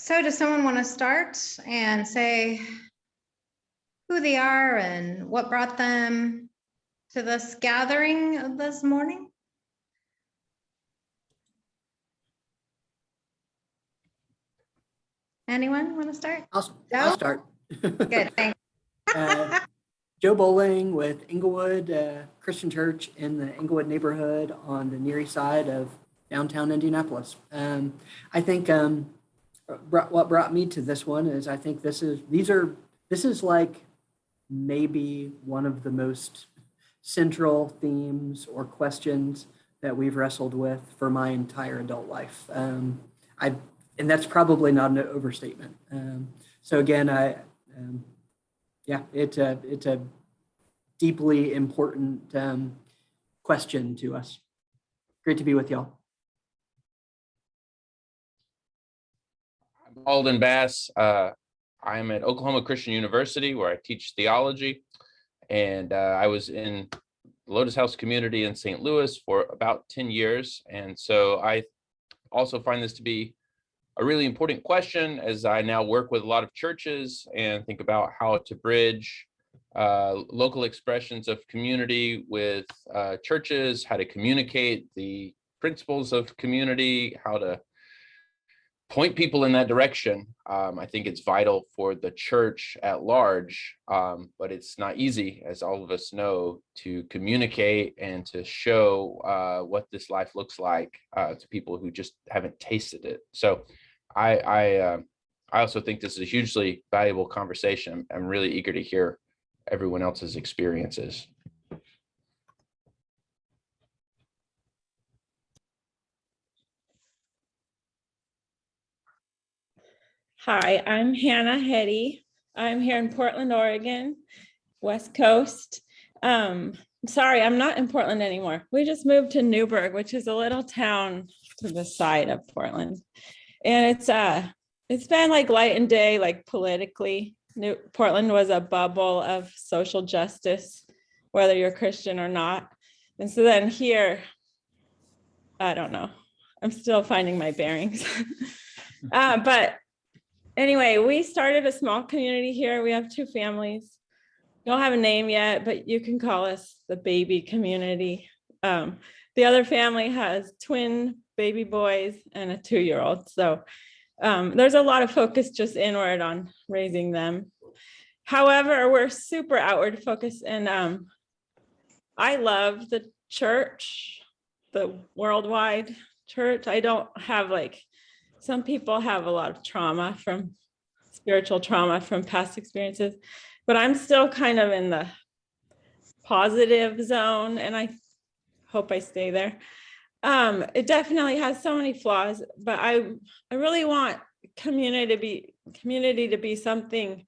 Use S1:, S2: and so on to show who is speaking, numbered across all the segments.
S1: So does someone want to start and say who they are and what brought them to this gathering this morning? Anyone want to start?
S2: I'll start.
S1: Good, thanks.
S2: Joe Bowling with Englewood Christian Church in the Englewood neighborhood on the near east side of downtown Indianapolis. I think what brought me to this one is I think this is like maybe one of the most central themes or questions that we've wrestled with for my entire adult life. And that's probably not an overstatement. So again, it's a deeply important question to us. Great to be with y'all.
S3: I'm Alden Bass. I'm at Oklahoma Christian University where I teach theology. And I was in the Lotus House community in St. Louis for about 10 years. And so I also find this to be a really important question as I now work with a lot of churches and think about how to bridge local expressions of community with churches, how to communicate the principles of community, how to point people in that direction. I think it's vital for the church at large, but it's not easy, as all of us know, to communicate and to show what this life looks like to people who just haven't tasted it. So I also think this is a hugely valuable conversation. I'm really eager to hear everyone else's experiences.
S4: Hi, I'm Hannah Hetty. I'm here in Portland, Oregon, West Coast. Sorry, I'm not in Portland anymore. We just moved to Newburgh, which is a little town to the side of Portland. And it's been like light and day, like politically. Portland was a bubble of social justice, whether you're Christian or not. And so then here, I don't know. I'm still finding my bearings. But anyway, we started a small community here. We have 2 families. Don't have a name yet, but you can call us the baby community. The other family has twin baby boys and a 2-year-old. So there's a lot of focus just inward on raising them. However, we're super outward focused, and I love the church, the worldwide church. I don't have some people have a lot of spiritual trauma from past experiences, but I'm still kind of in the positive zone, and I hope I stay there. It definitely has so many flaws, but I really want community to be something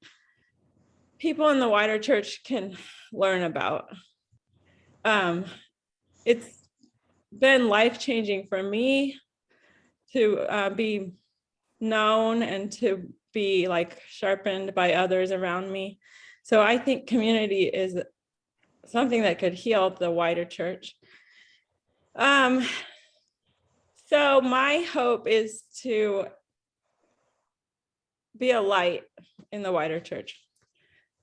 S4: people in the wider church can learn about. It's been life-changing for me to be known and to be sharpened by others around me. So I think community is something that could heal the wider church. So my hope is to be a light in the wider church,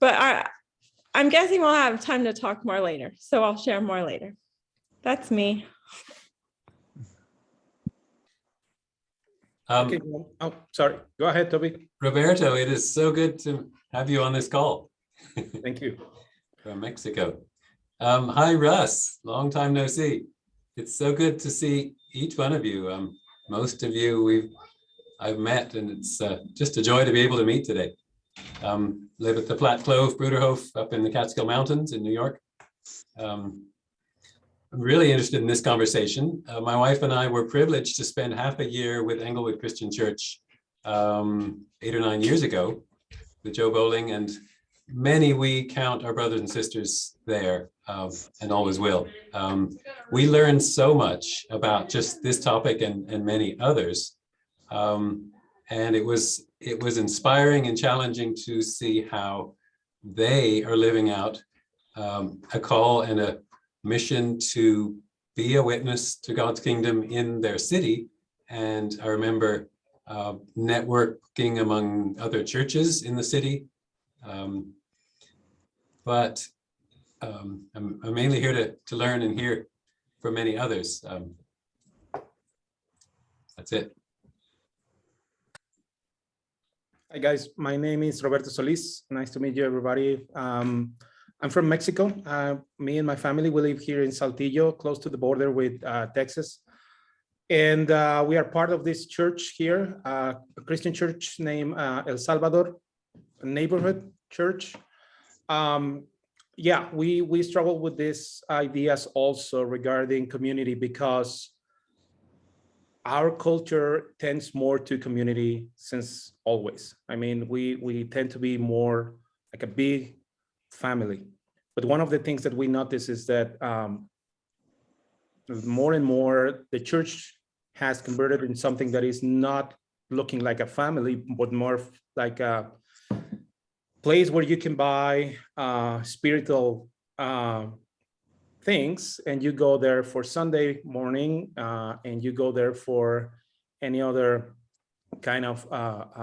S4: but I'm guessing we'll have time to talk more later. So I'll share more later. That's me.
S5: Okay. Oh, sorry. Go ahead, Toby.
S6: Roberto, it is so good to have you on this call.
S5: Thank you.
S6: From Mexico. Hi, Russ. Long time no see. It's so good to see each one of you. Most of you I've met, and it's just a joy to be able to meet today. Live at the Flat Clove Bruderhof up in the Catskill Mountains in New York. I'm really interested in this conversation. My wife and I were privileged to spend half a year with Englewood Christian Church 8 or 9 years ago with Joe Bowling, and many we count our brothers and sisters there, and always will. We learned so much about just this topic and many others. And it was inspiring and challenging to see how they are living out a call and a mission to be a witness to God's kingdom in their city. And I remember networking among other churches in the city. But I'm mainly here to learn and hear from many others. That's it.
S5: Hi guys, my name is Roberto Solis. Nice to meet you, everybody. I'm from Mexico. Me and my family, we live here in Saltillo, close to the border with Texas. And we are part of this church here, a Christian church named El Salvador Neighborhood Church. Yeah, we struggle with these ideas also regarding community, because our culture tends more to community since always. I mean, we tend to be more like a big family. But one of the things that we notice is that more and more the church has converted in something that is not looking like a family, but more like a place where you can buy spiritual things, and you go there for Sunday morning, and you go there for any other kind of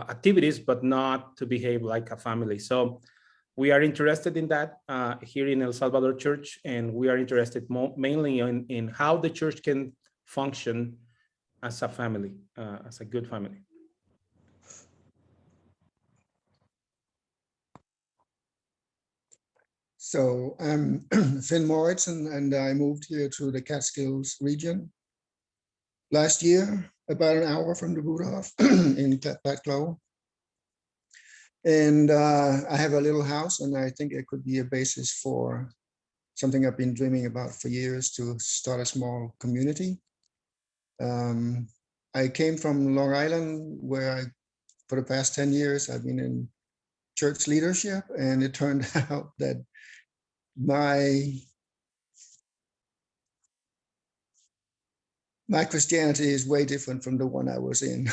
S5: activities, but not to behave like a family. So we are interested in that here in El Salvador Church, and we are interested mainly in how the church can function as a family, as a good family.
S7: So I'm Finn Moritz, and I moved here to the Catskills region last year, about an hour from the Rudolph in Patclow. And I have a little house, and I think it could be a basis for something I've been dreaming about for years, to start a small community. I came from Long Island, where for the past 10 years, I've been in church leadership, and it turned out that my Christianity is way different from the one I was in.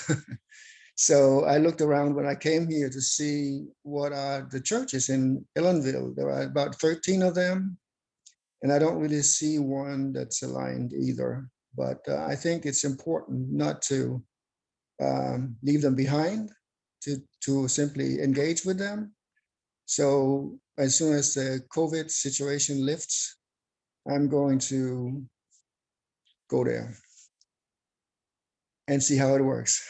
S7: So I looked around when I came here to see what are the churches in Ellenville. There are about 13 of them, and I don't really see one that's aligned either. But I think it's important not to leave them behind, to simply engage with them. So as soon as the COVID situation lifts, I'm going to go there and see how it works.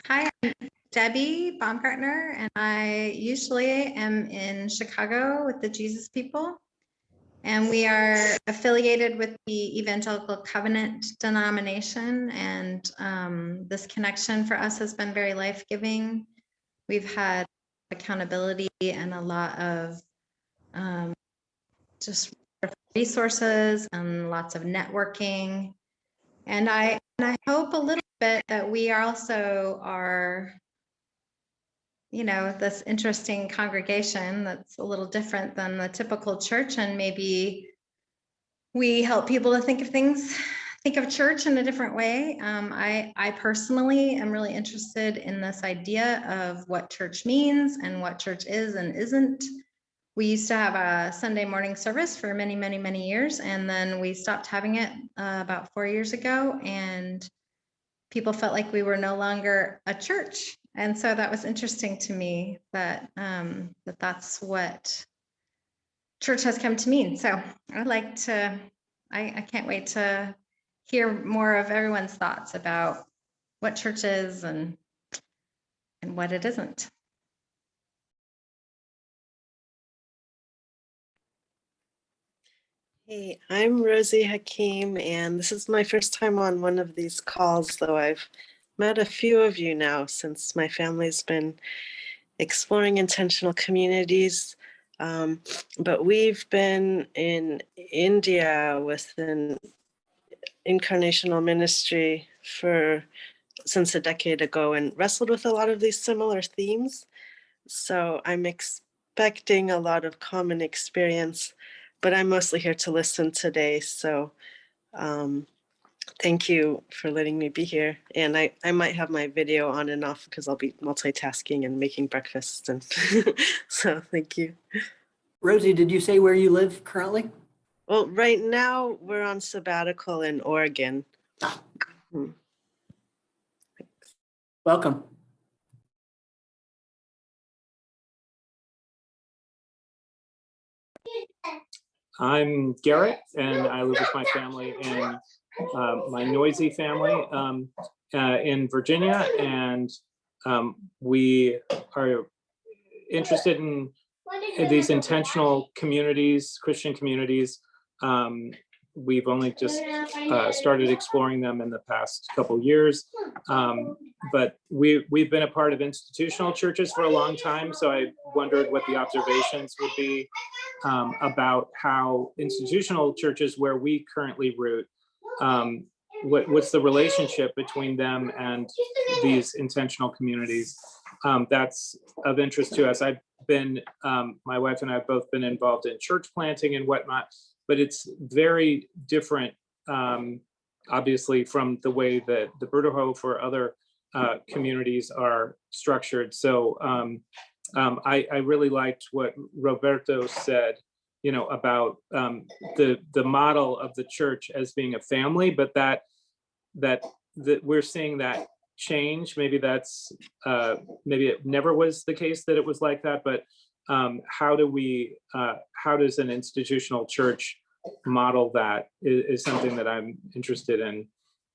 S1: Hi, I'm Debbie Baumgartner, and I usually am in Chicago with the Jesus People. And we are affiliated with the Evangelical Covenant denomination. And this connection for us has been very life-giving. We've had accountability and a lot of just resources and lots of networking. And I hope a little bit that we also are, you know, this interesting congregation that's a little different than the typical church, and maybe we help people to think of church in a different way. I personally am really interested in this idea of what church means and what church is and isn't. We used to have a Sunday morning service for many, many, many years, and then we stopped having it about 4 years ago, and people felt like we were no longer a church. And so that was interesting to me, that that's what church has come to mean. So I'd like to, I can't wait to hear more of everyone's thoughts about what church is and what it isn't.
S8: Hey, I'm Rosie Hakeem, and this is my first time on one of these calls, though I've met a few of you now since my family's been exploring intentional communities. But we've been in India with an incarnational ministry since a decade ago, and wrestled with a lot of these similar themes. So I'm expecting a lot of common experience, but I'm mostly here to listen today. So Thank you for letting me be here. And I might have my video on and off because I'll be multitasking and making breakfast. And so thank you.
S2: Rosie, did you say where you live currently?
S8: Well, right now we're on sabbatical in Oregon.
S2: Ah,
S8: Hmm.
S2: welcome.
S5: I'm Garrett, and I live with my family and my noisy family in Virginia, and we are interested in these intentional communities, Christian communities. We've only just started exploring them in the past couple years, but we've been a part of institutional churches for a long time, so I wondered what the observations would be about how institutional churches where we currently root, what's the relationship between them and these intentional communities. That's of interest to us. I've been, my wife and I have both been involved in church planting and whatnot, but it's very different, obviously, from the way that the Bruderhof or other communities are structured. So I really liked what Roberto said, you know, about the model of the church as being a family, but that we're seeing that change. Maybe that's maybe it never was the case that it was like that, but how does an institutional church model that is something that I'm interested in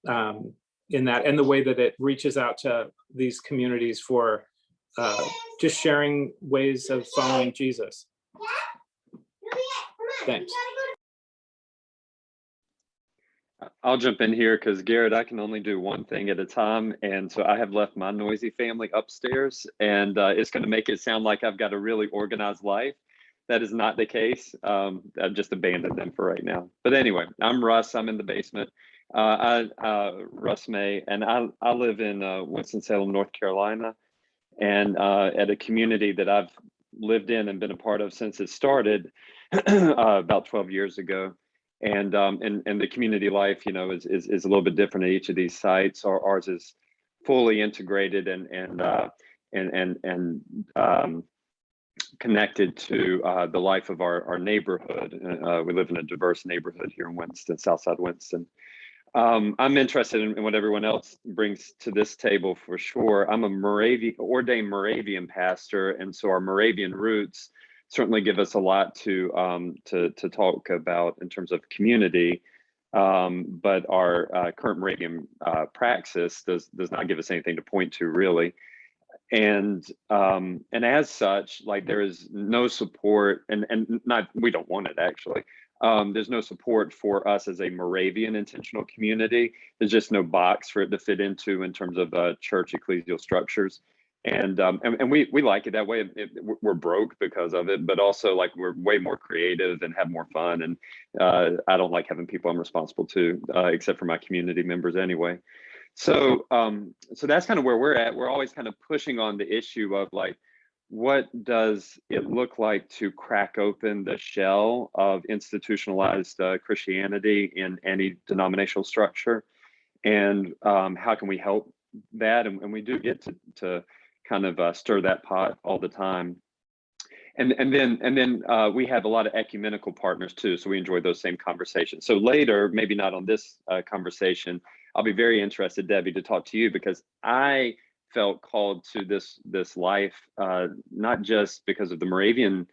S5: that, and the way that it reaches out to these communities for just sharing ways of following Jesus. Thanks.
S9: I'll jump in here because Garrett, I can only do one thing at a time. And so I have left my noisy family upstairs, and it's going to make it sound like I've got a really organized life. That is not the case. I've just abandoned them for right now. But anyway, I'm Russ. I'm in the basement. Russ May, and I live in Winston-Salem, North Carolina, and at a community that I've lived in and been a part of since it started about 12 years ago. And the community life, you know, is a little bit different at each of these sites. Ours is fully integrated and connected to the life of our neighborhood. We live in a diverse neighborhood here in Winston, Southside Winston. I'm interested in what everyone else brings to this table for sure. I'm a ordained Moravian pastor, and so our Moravian roots certainly give us a lot to talk about in terms of community. But our current Moravian praxis does not give us anything to point to really. And as such, like there is no support, and not, we don't want it actually. There's no support for us as a Moravian intentional community. There's just no box for it to fit into in terms of church ecclesial structures. And we like it that way. We're broke because of it, but also like we're way more creative and have more fun. And I don't like having people I'm responsible to, except for my community members anyway. So so that's kind of where we're at. We're always kind of pushing on the issue of like, what does it look like to crack open the shell of institutionalized Christianity in any denominational structure, and how can we help that? And we do get to kind of stir that pot all the time. And then we have a lot of ecumenical partners too, so we enjoy those same conversations. So later, maybe not on this conversation, I'll be very interested, Debbie, to talk to you, because I felt called to this life, not just because of the Moravian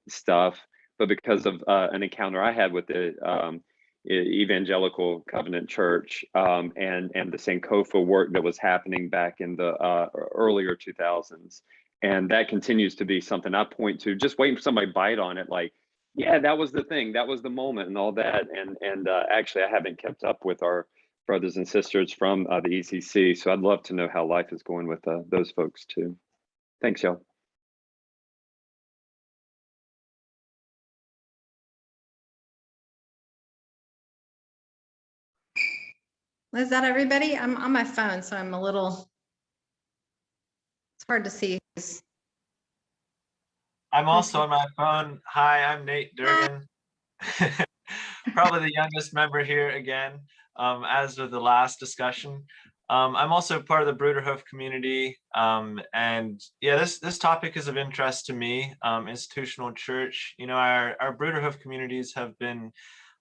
S9: stuff, but because of an encounter I had with the Evangelical Covenant Church and the Sankofa work that was happening back in the earlier 2000s. And that continues to be something I point to, just waiting for somebody to bite on it, like, yeah, that was the thing, that was the moment and all that. And actually, I haven't kept up with our brothers and sisters from the ECC. So I'd love to know how life is going with those folks too. Thanks, y'all.
S1: Is that everybody? I'm on my phone, so I'm a little, it's hard to see.
S10: I'm also on my phone. Hi, I'm Nate Durgan. probably the youngest member here again, as of the last discussion. I'm also part of the Bruderhof community, and yeah, this topic is of interest to me. Institutional church, you know, our Bruderhof communities have been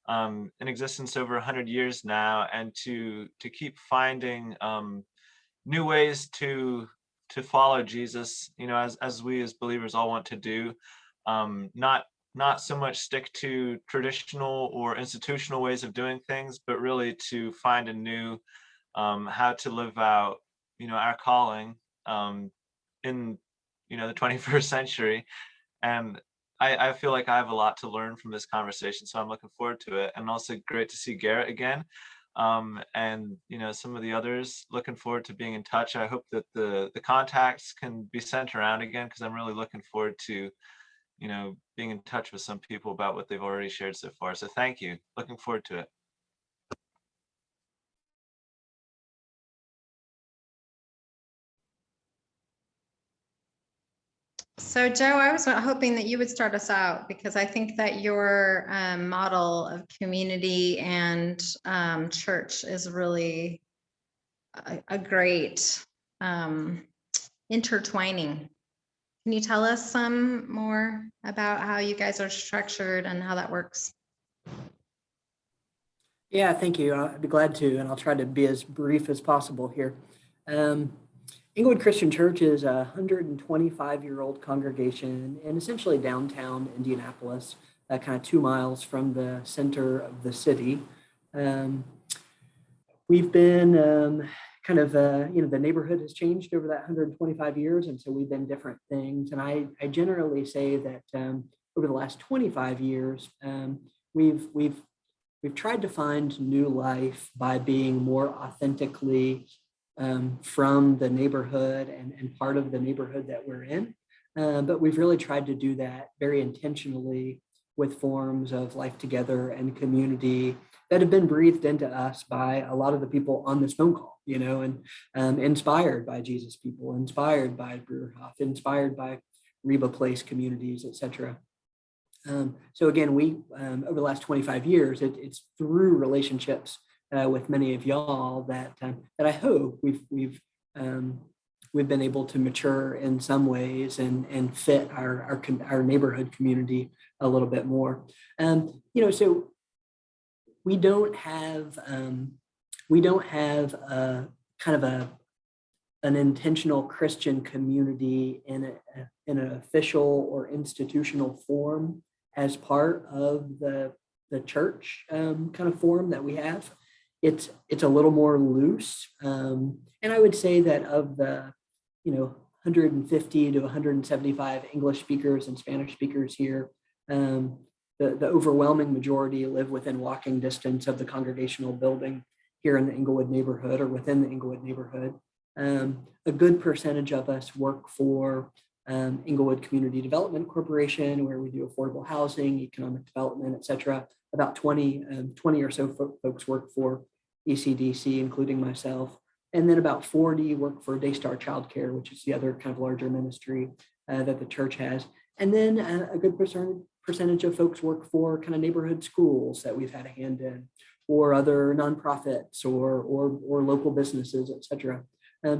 S10: in existence over 100 years now, and to keep finding new ways to follow Jesus, you know, as we as believers all want to do, not so much stick to traditional or institutional ways of doing things, but really to find a new how to live out, you know, our calling in, you know, the 21st century. And I feel like I have a lot to learn from this conversation, so I'm looking forward to it. And also great to see Garrett again. And you know, some of the others, looking forward to being in touch. I hope that the contacts can be sent around again, because I'm really looking forward to, you know, being in touch with some people about what they've already shared so far. So thank you. Looking forward to it.
S1: So Joe, I was hoping that you would start us out, because I think that your model of community and church is really a great intertwining. Can you tell us some more about how you guys are structured and how that works?
S2: Yeah, thank you. I'd be glad to, and I'll try to be as brief as possible here. Inglewood Christian Church is a 125-year-old congregation in essentially downtown Indianapolis, kind of 2 miles from the center of the city. We've been you know, the neighborhood has changed over that 125 years, and so we've been different things. And I generally say that over the last 25 years, we've tried to find new life by being more authentically from the neighborhood and part of the neighborhood that we're in. But we've really tried to do that very intentionally with forms of life together and community that have been breathed into us by a lot of the people on this phone call, you know, and inspired by Jesus people, inspired by Bruderhof, inspired by Reba Place communities, et cetera. So again, we over the last 25 years, it's through relationships with many of y'all that I hope we've been able to mature in some ways and fit our neighborhood community a little bit more. You know, so we don't have a kind of an intentional Christian community in an official or institutional form as part of the church kind of form that we have. It's a little more loose, and I would say that of the, you know, 150 to 175 English speakers and Spanish speakers here, the overwhelming majority live within walking distance of the congregational building here in the Inglewood neighborhood or within the Inglewood neighborhood. A good percentage of us work for Inglewood Community Development Corporation, where we do affordable housing, economic development, et cetera. About 20 or so folks work for ECDC, including myself. And then about 40 work for Daystar Childcare, which is the other kind of larger ministry that the church has. And then a good percentage of folks work for kind of neighborhood schools that we've had a hand in, or other nonprofits or local businesses, et cetera.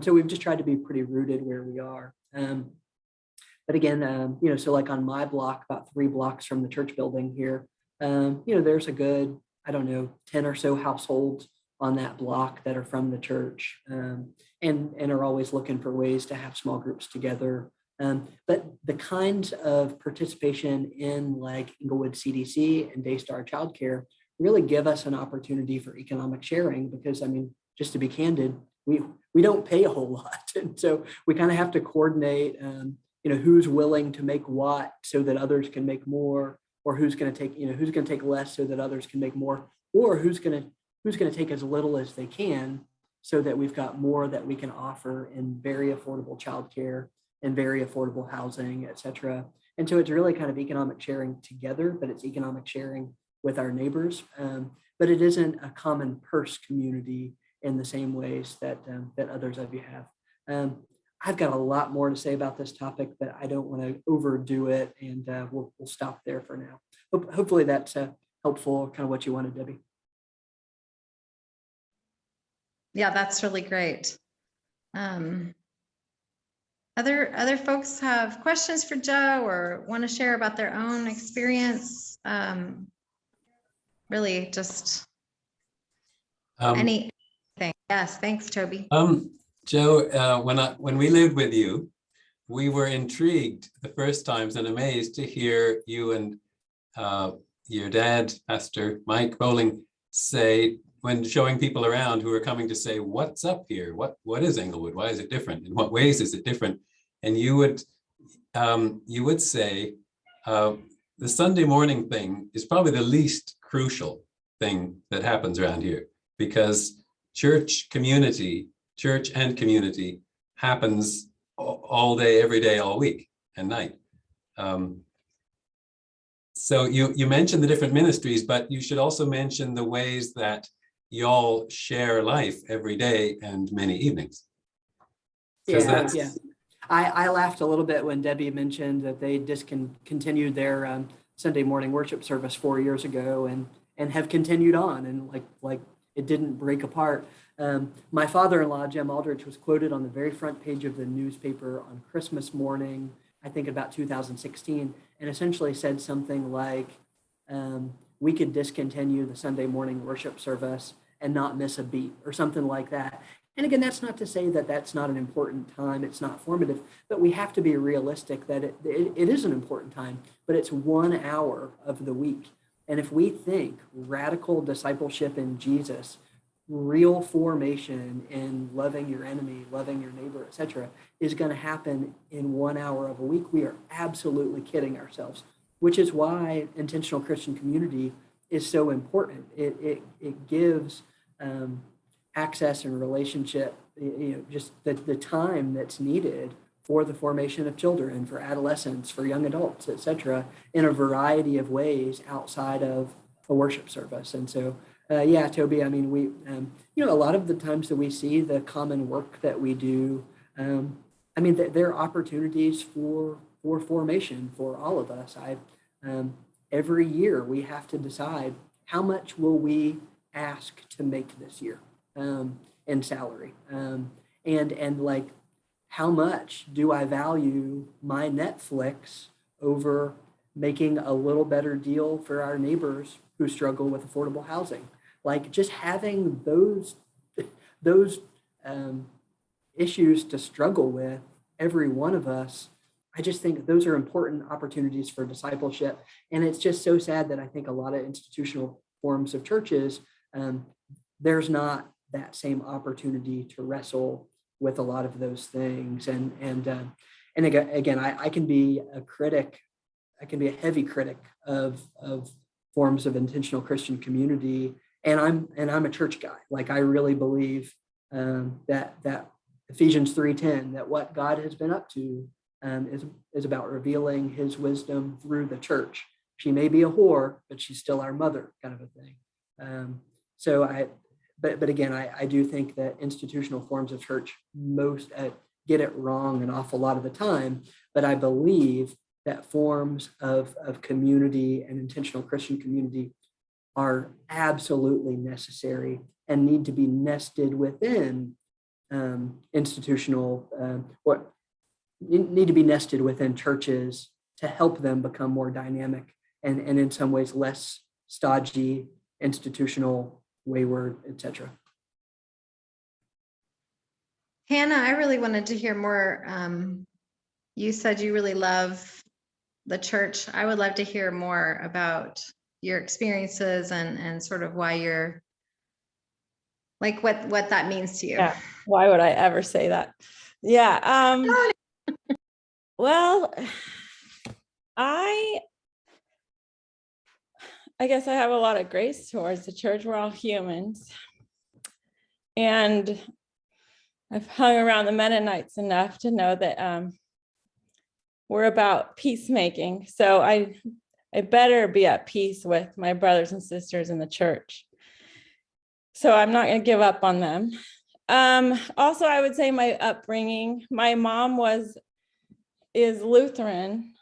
S2: So we've just tried to be pretty rooted where we are. But again, you know, so like on my block, about 3 blocks from the church building here, you know, there's a good, I don't know, 10 or so households on that block that are from the church, and are always looking for ways to have small groups together. But the kinds of participation in like Inglewood CDC and Daystar Childcare really give us an opportunity for economic sharing, because I mean, just to be candid, we don't pay a whole lot. And so we kind of have to coordinate, you know, who's willing to make what so that others can make more, or who's going to take less so that others can make more, or who's going to take as little as they can so that we've got more that we can offer in very affordable childcare and very affordable housing, et cetera. And so it's really kind of economic sharing together, but it's economic sharing with our neighbors. But it isn't a common purse community in the same ways that others of you have. I've got a lot more to say about this topic, but I don't want to overdo it, and we'll stop there for now. Hopefully that's helpful, kind of what you wanted, Debbie.
S1: Yeah, that's really great. Other folks have questions for Joe or want to share about their own experience? Really just anything. Yes, thanks, Toby.
S6: Joe, when we lived with you, we were intrigued the first times and amazed to hear you and your dad, Pastor Mike Bowling, say, when showing people around who are coming to say, what's up here? What is Englewood? Why is it different? In what ways is it different? And you would say, the Sunday morning thing is probably the least crucial thing that happens around here, because church and community happens all day, every day, all week and night. So you mentioned the different ministries, but you should also mention the ways that y'all share life every day and many evenings.
S2: Yeah. I laughed a little bit when Debbie mentioned that they discontinued their Sunday morning worship service 4 years ago and have continued on, and like it didn't break apart. My father-in-law, Jim Aldrich, was quoted on the very front page of the newspaper on Christmas morning, I think about 2016, and essentially said something like, we could discontinue the Sunday morning worship service and not miss a beat, or something like that. And again, that's not to say that that's not an important time, it's not formative, but we have to be realistic that it is an important time, but it's 1 hour of the week. And if we think radical discipleship in Jesus, real formation in loving your enemy, loving your neighbor, etc., is going to happen in 1 hour of a week, we are absolutely kidding ourselves, which is why intentional Christian community is so important. It gives access and relationship, just the time that's needed for the formation of children, for adolescents, for young adults, etc., in a variety of ways outside of a worship service. And so, yeah, Toby, I mean, we, a lot of the times that we see the common work that we do, I mean, there are opportunities for formation for all of us. Every year we have to decide, how much will we ask to make this year in salary? And like, how much do I value my Netflix over making a little better deal for our neighbors who struggle with affordable housing? Like, just having those issues to struggle with, every one of us, I just think those are important opportunities for discipleship. And it's just so sad that I think a lot of institutional forms of churches, there's not that same opportunity to wrestle with a lot of those things. And again, I can be a critic. I can be a heavy critic of forms of intentional Christian community. And I'm a church guy. Like, I really believe that Ephesians 3:10, that what God has been up to is about revealing his wisdom through the church. She may be a whore, but she's still our mother, kind of a thing. But again, I do think that institutional forms of church most get it wrong an awful lot of the time. But I believe that forms of community and intentional Christian community are absolutely necessary and need to be nested within need to be nested within churches to help them become more dynamic and in some ways less stodgy, institutional, wayward, etc.
S1: Hannah, I really wanted to hear more. You said you really love the church. I would love to hear more about your experiences and sort of why you're, like, what that means to you.
S4: Yeah. Why would I ever say that? Yeah. Well, I guess I have a lot of grace towards the church. We're all humans. And I've hung around the Mennonites enough to know that we're about peacemaking. So I better be at peace with my brothers and sisters in the church. So I'm not going to give up on them. Also, I would say my upbringing, my mom is Lutheran,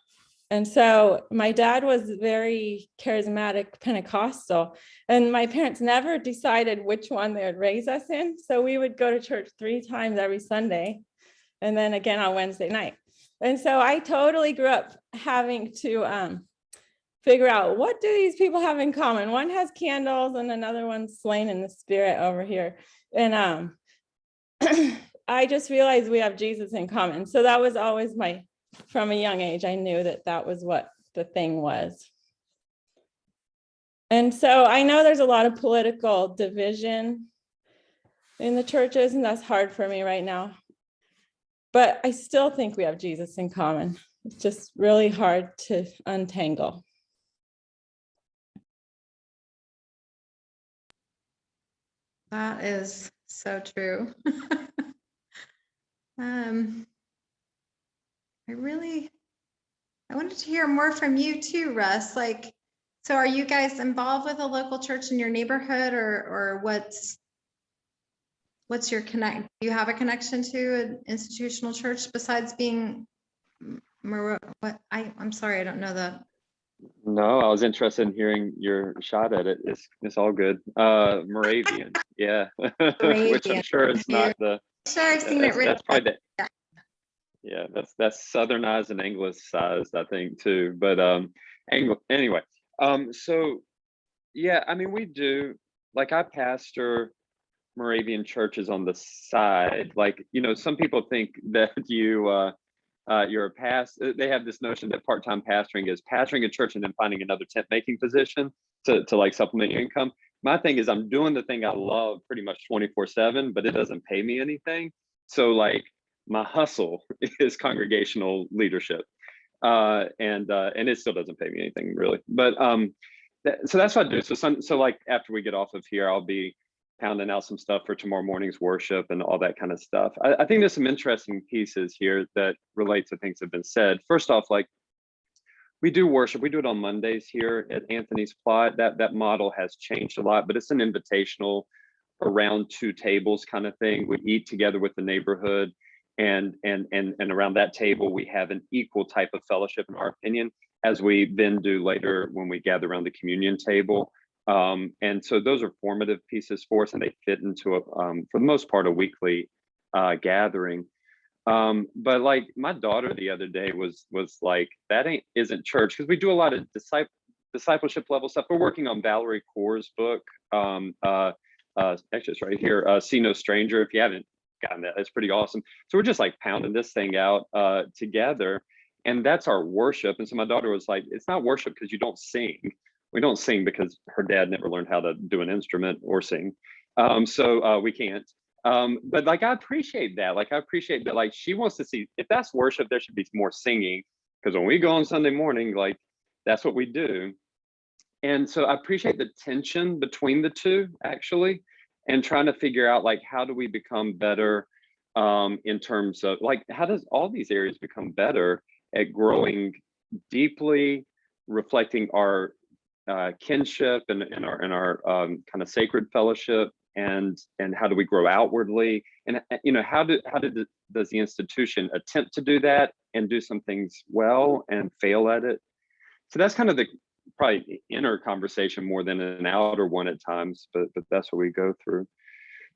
S4: And so my dad was very charismatic Pentecostal, and my parents never decided which one they would raise us in. So we would go to church 3 times every Sunday and then again on Wednesday night. And so I totally grew up having to figure out, what do these people have in common? One has candles and another one's slain in the spirit over here. And I just realized we have Jesus in common. So that was always from a young age, I knew that that was what the thing was. And so I know there's a lot of political division in the churches, and that's hard for me right now. But I still think we have Jesus in common. It's just really hard to untangle.
S1: That is so true. I wanted to hear more from you too, Russ. Like, so are you guys involved with a local church in your neighborhood, or what's your connect? Do you have a connection to an institutional church besides being I'm sorry, I don't know the.
S9: No, I was interested in hearing your shot at it. It's all good. Moravian, yeah. Which I'm sure is not the.
S1: Sure, I've seen it written.
S9: That's probably yeah, that's Southernized and Anglicized, I think, too. But anyway, so yeah, I mean, we do, like, I pastor Moravian churches on the side. Like, you know, some people think that you're a they have this notion that part-time pastoring is pastoring a church and then finding another tent making position to like supplement your income. My thing is, I'm doing the thing I love pretty much 24/7, but it doesn't pay me anything. So like, my hustle is congregational leadership, and it still doesn't pay me anything really. But so that's what I do. So like, after we get off of here, I'll be pounding out some stuff for tomorrow morning's worship and all that kind of stuff. I think there's some interesting pieces here that relate to things that have been said. First off, like, we do worship. We do it on Mondays here at Anthony's Plot. That model has changed a lot, but it's an invitational, around 2 tables kind of thing. We eat together with the neighborhood, and around that table we have an equal type of fellowship, in our opinion, as we then do later when we gather around the communion table. And so those are formative pieces for us, and they fit into a for the most part, a weekly gathering. But like, my daughter the other day was like, that isn't church, because we do a lot of discipleship level stuff. We're working on Valerie Kaur's book. Actually, it's right here, See No Stranger. If you haven't gotten that, it's pretty awesome. So we're just like pounding this thing out together, and that's our worship. And so my daughter was like, it's not worship because you don't sing. We don't sing because her dad never learned how to do an instrument or sing. So we can't. But like, I appreciate that. Like, I appreciate that. Like, she wants to see, if that's worship, there should be more singing, because when we go on Sunday morning, like, that's what we do. And so I appreciate the tension between the two, actually, and trying to figure out, like, how do we become better in terms of, like, how does all these areas become better at growing deeply, reflecting our kinship and our kind of sacred fellowship, and how do we grow outwardly, and you know, does the institution attempt to do that and do some things well and fail at it? So that's kind of the probably inner conversation more than an outer one at times, but that's what we go through.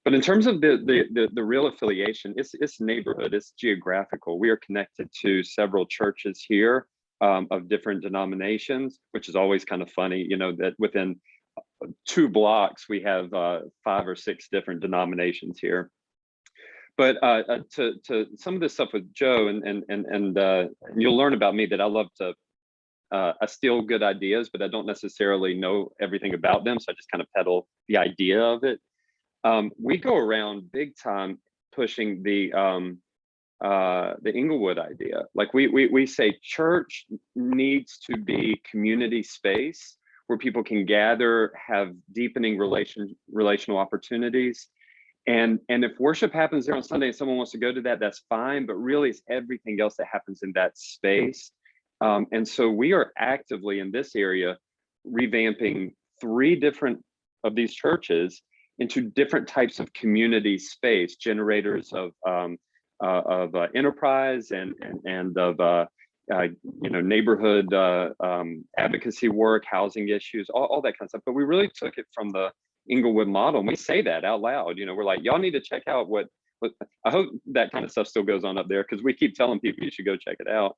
S9: But in terms of the real affiliation, it's neighborhood, it's geographical. We are connected to several churches here of different denominations, which is always kind of funny, you know, that within 2 blocks we have 5 or 6 different denominations here. But to some of this stuff with Joe, and you'll learn about me that I love to I steal good ideas, but I don't necessarily know everything about them, so I just kind of peddle the idea of it. We go around big time pushing the Inglewood idea. Like, we say church needs to be community space where people can gather, have deepening relational opportunities. And if worship happens there on Sunday and someone wants to go to that, that's fine. But really, it's everything else that happens in that space. And so we are actively in this area revamping 3 different of these churches into different types of community space, generators of enterprise and of neighborhood advocacy work, housing issues, all that kind of stuff. But we really took it from the Inglewood model, and we say that out loud. We're like, y'all need to check out what I hope that kind of stuff still goes on up there, because we keep telling people you should go check it out.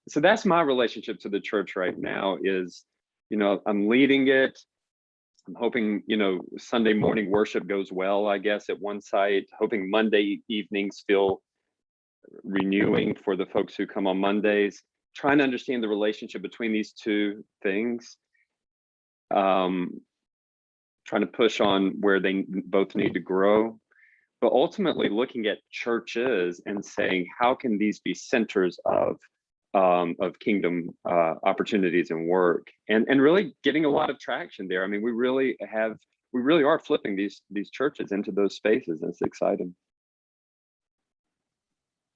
S9: So that's my relationship to the church right now is, I'm leading it. I'm hoping, Sunday morning worship goes well, I guess, at one site, hoping Monday evenings feel renewing for the folks who come on Mondays, trying to understand the relationship between these two things. Trying to push on where they both need to grow, but ultimately looking at churches and saying, how can these be centers of kingdom opportunities and work, and really getting a lot of traction there. I mean, we really are flipping these churches into those spaces, and it's exciting.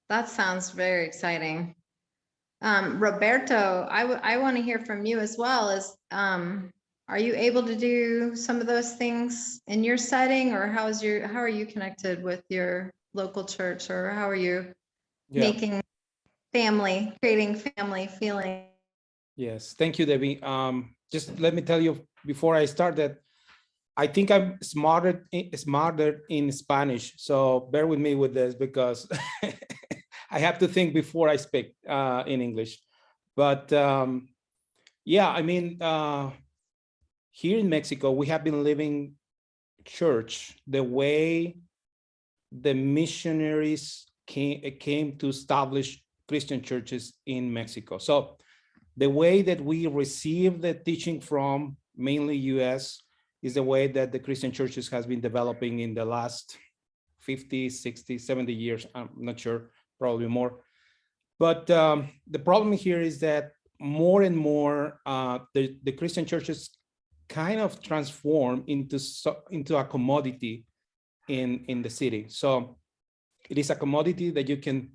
S1: That sounds very exciting. Roberto, I want to hear from you as well. Are you able to do some of those things in your setting, or how are you connected with your local church, or how are you making creating family feeling?
S5: Yes, thank you, Debbie. Just let me tell you before I start that I think I'm smarter in Spanish, so bear with me with this because I have to think before I speak in English. But yeah, I mean, here in Mexico, we have been living church the way the missionaries came to establish Christian churches in Mexico. So the way that we receive the teaching from mainly US is the way that the Christian churches has been developing in the last 50, 60, 70 years. I'm not sure, probably more. But the problem here is that more and more the Christian churches kind of transform into a commodity in the city. So it is a commodity that you can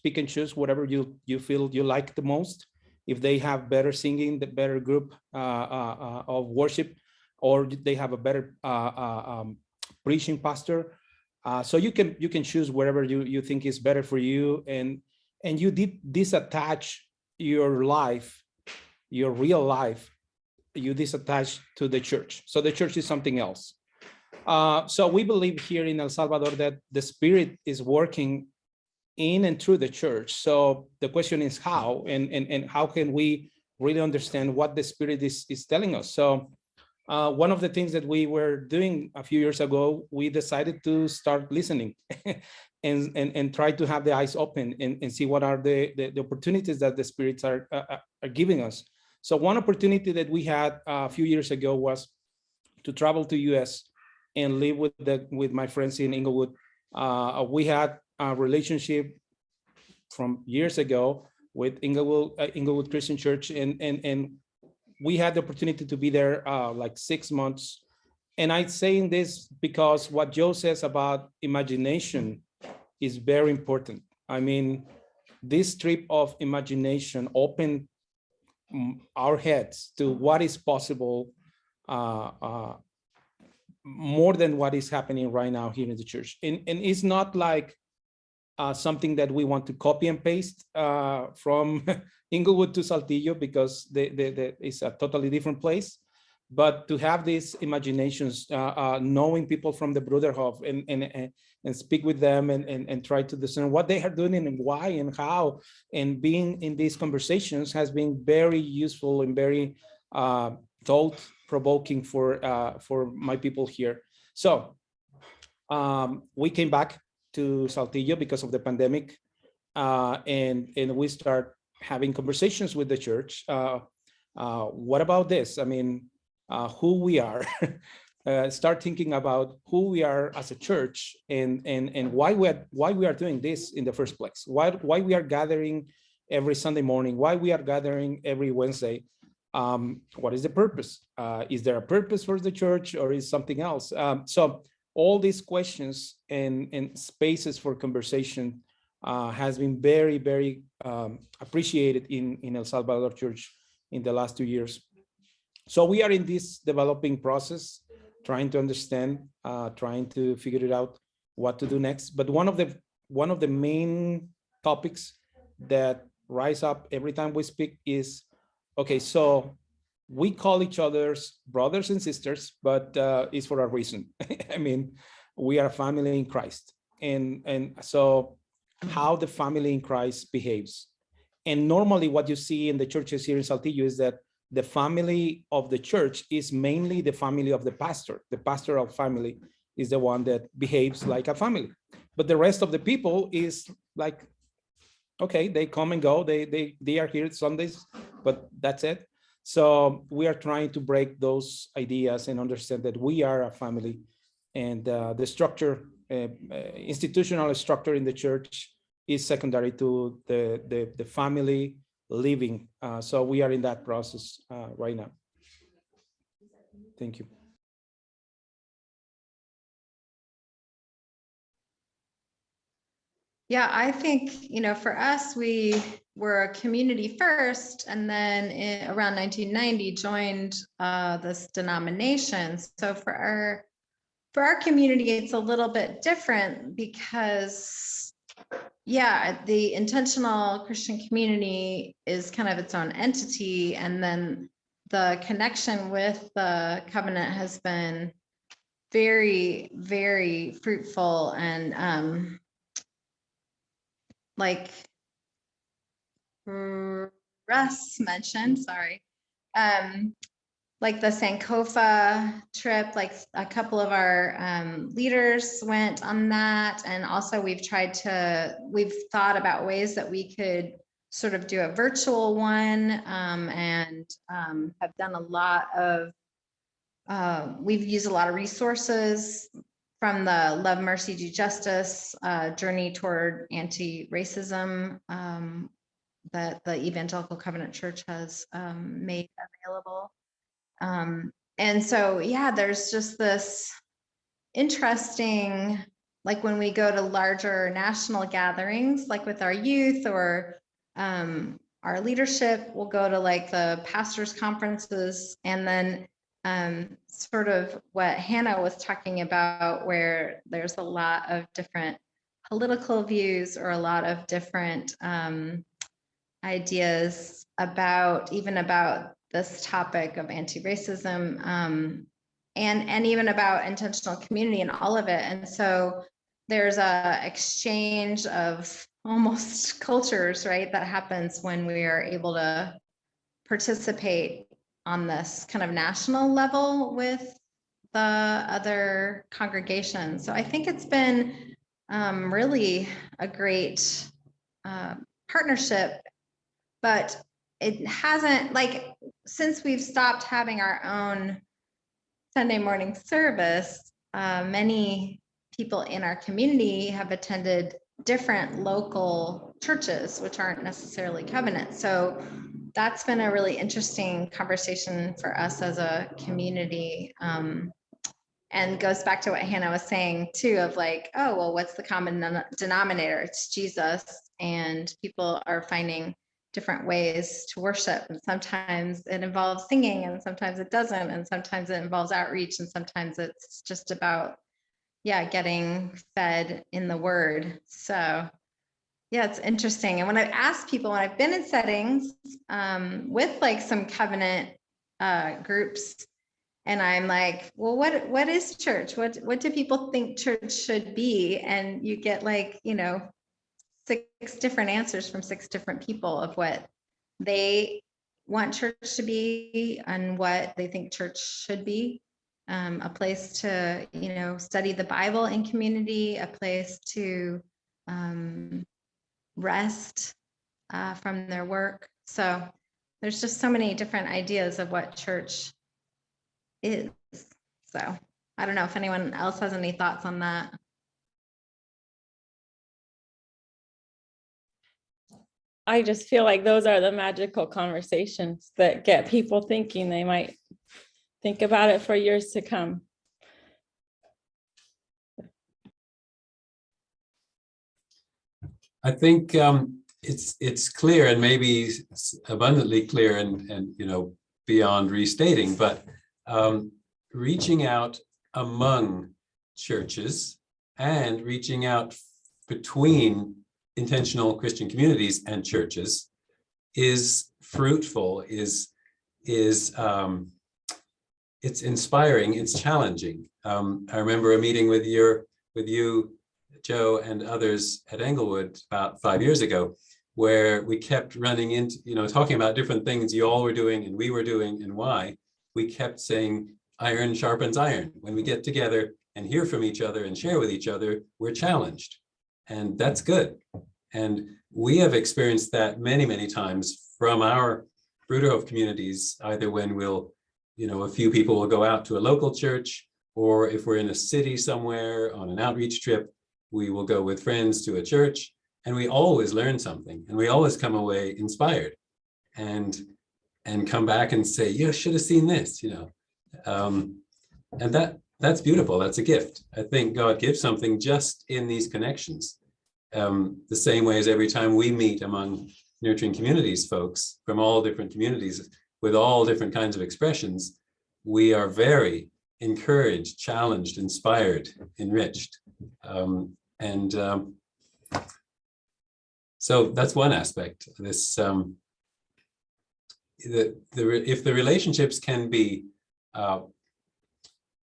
S5: pick and choose whatever you feel you like the most. If they have better singing, the better group of worship, or they have a better preaching pastor, so you can choose whatever you think is better for you, and you disattach your life, your real life, you disattach to the church. So the church is something else. So we believe here in El Salvador that the Spirit is working in and through the church. So the question is how, and how can we really understand what the Spirit is telling us? So one of the things that we were doing a few years ago, we decided to start listening and try to have the eyes open and see what are the opportunities that the spirits are giving us. So one opportunity that we had a few years ago was to travel to US and live with my friends in Inglewood. We had a relationship from years ago with Inglewood Christian Church, and we had the opportunity to be there like 6 months. And I'm saying this because what Joe says about imagination is very important. I mean, this trip of imagination opened our heads to what is possible, more than what is happening right now here in the church. And it's not like something that we want to copy and paste from Inglewood to Saltillo, because it's a totally different place. But to have these imaginations, knowing people from the Bruderhof and speak with them and try to discern what they are doing and why and how, and being in these conversations has been very useful and very thought-provoking for my people here. So we came back to Saltillo because of the pandemic, and we start having conversations with the church. What about this? I mean, who we are. Start thinking about who we are as a church, and why we are doing this in the first place. Why we are gathering every Sunday morning. Why we are gathering every Wednesday. What is the purpose? Is there a purpose for the church, or is something else? So all these questions and spaces for conversation has been very, very appreciated in El Salvador Church in the last 2 years. So we are in this developing process, trying to understand, trying to figure it out what to do next. But one of the main topics that rise up every time we speak is, okay, so we call each other's brothers and sisters, but it's for a reason. I mean, we are a family in Christ. And so how the family in Christ behaves. And normally what you see in the churches here in Saltillo is that the family of the church is mainly the family of the pastor. The pastoral family is the one that behaves like a family. But the rest of the people is like, okay, they come and go. They are here Sundays, but that's it. So we are trying to break those ideas and understand that we are a family, and the structure, institutional structure in the church is secondary to the family living. So we are in that process right now. Thank you.
S1: Yeah, I think, for us, we were a community first, and then around 1990 joined this denomination. So for our community, it's a little bit different because, yeah, the intentional Christian community is kind of its own entity, and then the connection with the covenant has been very, very fruitful, and like Russ mentioned, sorry, like the Sankofa trip, like a couple of our leaders went on that. And also we've thought about ways that we could sort of do a virtual one, and have done a lot of, we've used a lot of resources from the Love, Mercy, Do Justice journey toward anti-racism that the Evangelical Covenant Church has made available. And so, yeah, there's just this interesting, like when we go to larger national gatherings, like with our youth or our leadership, we'll go to like the pastors' conferences, and then sort of what Hannah was talking about, where there's a lot of different political views or a lot of different ideas about this topic of anti-racism, and even about intentional community and all of it. And so there's a exchange of almost cultures, right, that happens when we are able to participate on this kind of national level with the other congregations. So I think it's been really a great partnership, but it hasn't, like, since we've stopped having our own Sunday morning service, many people in our community have attended different local churches, which aren't necessarily covenant. So that's been a really interesting conversation for us as a community, and goes back to what Hannah was saying too, of like, oh, well, what's the common denominator? It's Jesus, and people are finding different ways to worship. And sometimes it involves singing, and sometimes it doesn't. And sometimes it involves outreach, and sometimes it's just about, yeah, getting fed in the word. So yeah, it's interesting. And when I've asked people, when I've been in settings with like some covenant groups, and I'm like, well, what is church? What do people think church should be? And you get like, 6 different answers from 6 different people of what they want church to be and what they think church should be. A place to, study the Bible in community, a place to rest from their work. So there's just so many different ideas of what church is. So I don't know if anyone else has any thoughts on that.
S4: I just feel like those are the magical conversations that get people thinking. They might think about it for years to come.
S6: I think it's clear, and maybe abundantly clear, and beyond restating, but reaching out among churches and reaching out between intentional Christian communities and churches is fruitful, it's inspiring, it's challenging. I remember a meeting with you, Joe, and others at Englewood about 5 years ago, where we kept running into, talking about different things you all were doing and we were doing and why. We kept saying, iron sharpens iron. When we get together and hear from each other and share with each other, we're challenged. And that's good. And we have experienced that many, many times from our Bruderhof communities, either when a few people will go out to a local church, or if we're in a city somewhere on an outreach trip, we will go with friends to a church, and we always learn something, and we always come away inspired and come back and say, you should have seen this, and that's beautiful. That's a gift. I think God gives something just in these connections. The same way as every time we meet among nurturing communities folks from all different communities with all different kinds of expressions, we are very encouraged, challenged, inspired, enriched. So that's one aspect. This if the relationships can be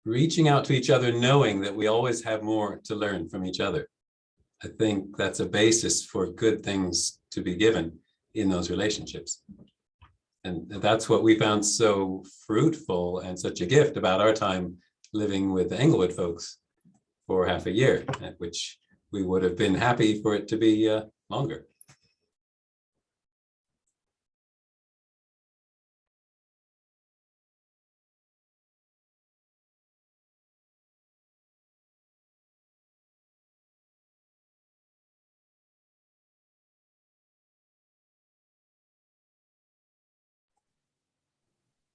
S6: reaching out to each other, knowing that we always have more to learn from each other, I think that's a basis for good things to be given in those relationships. And that's what we found so fruitful and such a gift about our time living with the Englewood folks for half a year, at which we would have been happy for it to be longer.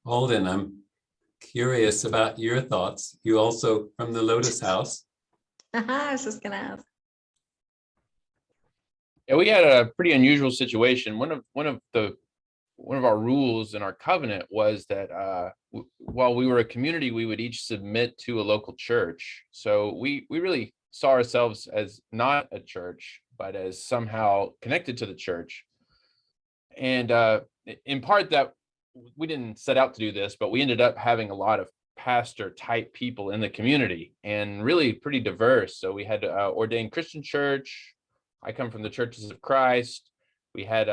S6: Alden, I'm curious about your thoughts. You also from the Lotus House.
S1: I was just gonna ask.
S3: Yeah, we had a pretty unusual situation. One of our rules in our covenant was that while we were a community, we would each submit to a local church. So we really saw ourselves as not a church, but as somehow connected to the church. And in part that we didn't set out to do this, but we ended up having a lot of pastor type people in the community and really pretty diverse. So we had ordained Christian church. I come from the Churches of Christ. We had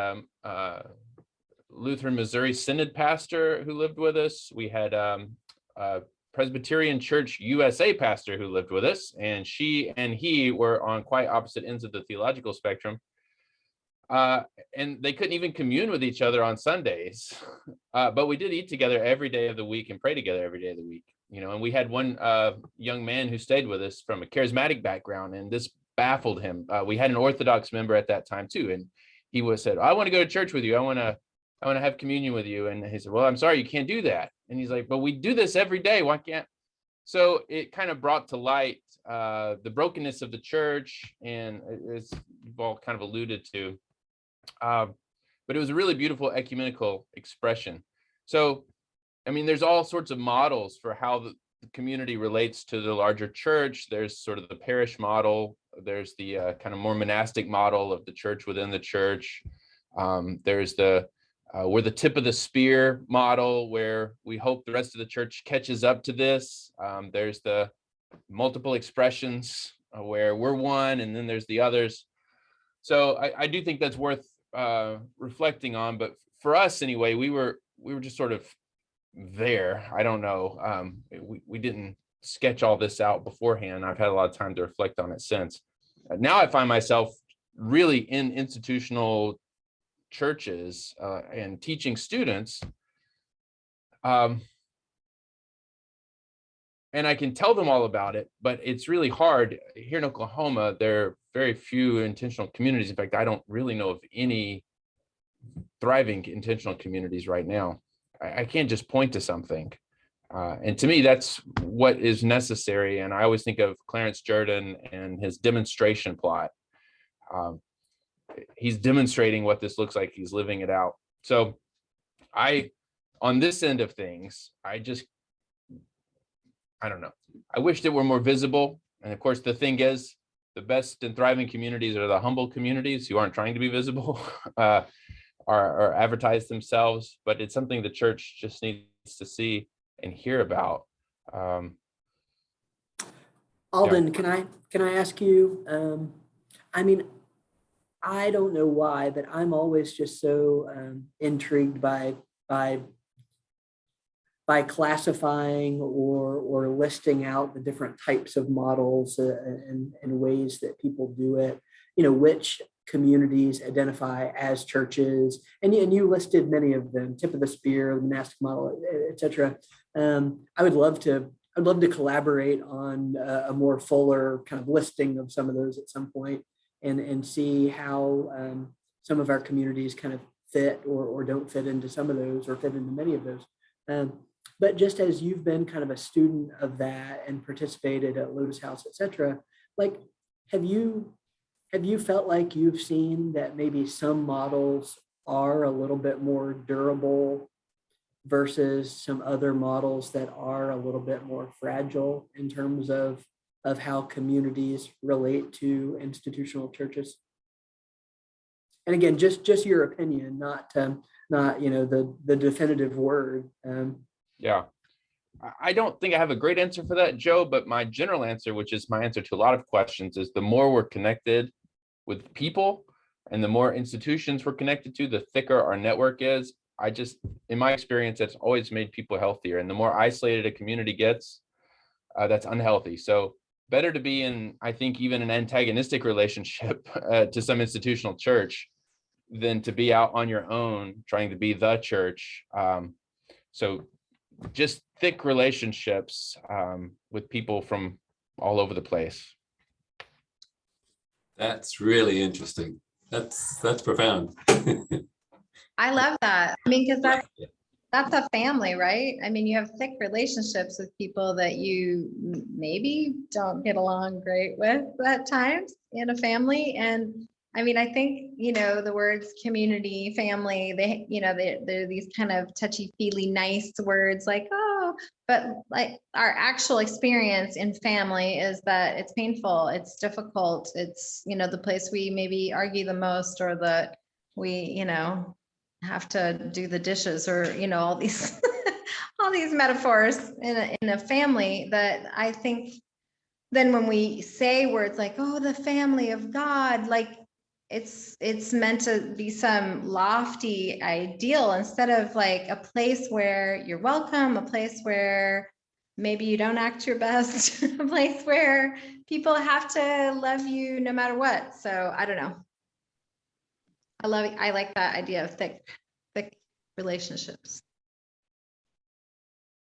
S3: Lutheran Missouri Synod pastor who lived with us. We had Presbyterian Church USA pastor who lived with us, and she and he were on quite opposite ends of the theological spectrum. And they couldn't even commune with each other on Sundays, but we did eat together every day of the week and pray together every day of the week. And we had one young man who stayed with us from a charismatic background, and this baffled him. We had an Orthodox member at that time too, and he said, "I want to go to church with you. I want to have communion with you." And he said, "Well, I'm sorry, you can't do that." And he's like, "But we do this every day. Why can't?" So it kind of brought to light the brokenness of the church, and as you've all kind of alluded to. But it was a really beautiful ecumenical expression. So, I mean, there's all sorts of models for how the community relates to the larger church. There's sort of the parish model. There's the kind of more monastic model of the church within the church. There's the we're the tip of the spear model, where we hope the rest of the church catches up to this. There's the multiple expressions where we're one, and then there's the others. So I do think that's worth reflecting on. But for us anyway, we were just sort of there. I don't know. We didn't sketch all this out beforehand. I've had a lot of time to reflect on it since. Now I find myself really in institutional churches and teaching students. And I can tell them all about it, but it's really hard. Here in Oklahoma, there are very few intentional communities. In fact, I don't really know of any thriving intentional communities right now. I can't just point to something. And to me, that's what is necessary. And I always think of Clarence Jordan and his demonstration plot. He's demonstrating what this looks like. He's living it out. So on this end of things, I don't know. I wished it were more visible. And of course, the thing is, the best and thriving communities are the humble communities who aren't trying to be visible or advertise themselves, but it's something the church just needs to see and hear about.
S2: Alden, can I ask you, I mean, I don't know why, but I'm always just so intrigued by classifying or listing out the different types of models and ways that people do it, which communities identify as churches, and you listed many of them: tip of the spear, the monastic model, etc. I would love to collaborate on a more fuller kind of listing of some of those at some point, and see how some of our communities kind of fit or don't fit into some of those, or fit into many of those. But just as you've been kind of a student of that and participated at Lotus House, etc., like, have you felt like you've seen that maybe some models are a little bit more durable versus some other models that are a little bit more fragile in terms of how communities relate to institutional churches? And again, just your opinion, not the definitive word.
S3: Yeah, I don't think I have a great answer for that, Joe, but my general answer, which is my answer to a lot of questions, is the more we're connected with people and the more institutions we're connected to, the thicker our network is. In my experience, that's always made people healthier. And the more isolated a community gets, that's unhealthy. So better to be in, I think, even an antagonistic relationship to some institutional church than to be out on your own trying to be the church. So just thick relationships with people from all over the place.
S6: That's really interesting. That's profound.
S1: I love that. I mean, because that's a family, right? I mean, you have thick relationships with people that you maybe don't get along great with at times in a family. And I mean, I think, the words community, family, they're these kind of touchy-feely, nice words like, oh, but like our actual experience in family is that it's painful, it's difficult, it's, the place we maybe argue the most, or that we, have to do the dishes, or, all these, all these metaphors in a family that I think then when we say words like, oh, the family of God, like, it's meant to be some lofty ideal instead of like a place where you're welcome, a place where maybe you don't act your best, a place where people have to love you no matter what. So I don't know. I like that idea of thick relationships.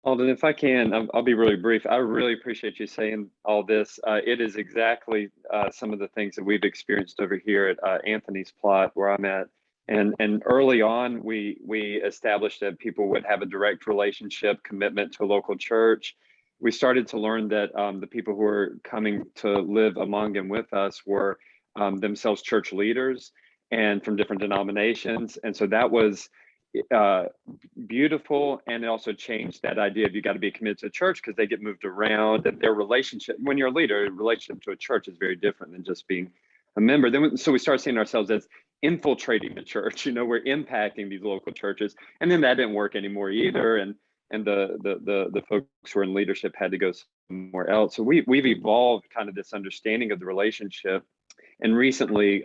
S9: Alden, if I can, I'll be really brief. I really appreciate you saying all this. It is exactly some of the things that we've experienced over here at Anthony's Plot, where I'm at. And early on, we established that people would have a direct relationship, commitment to a local church. We started to learn that the people who were coming to live among and with us were themselves church leaders and from different denominations. And so that was beautiful, and it also changed that idea of you got to be committed to a church, because they get moved around, and their relationship, when you're a leader, relationship to a church is very different than just being a member. So we start seeing ourselves as infiltrating the church. We're impacting these local churches, and then that didn't work anymore either, and the folks who are in leadership had to go somewhere else. So we've evolved kind of this understanding of the relationship, and recently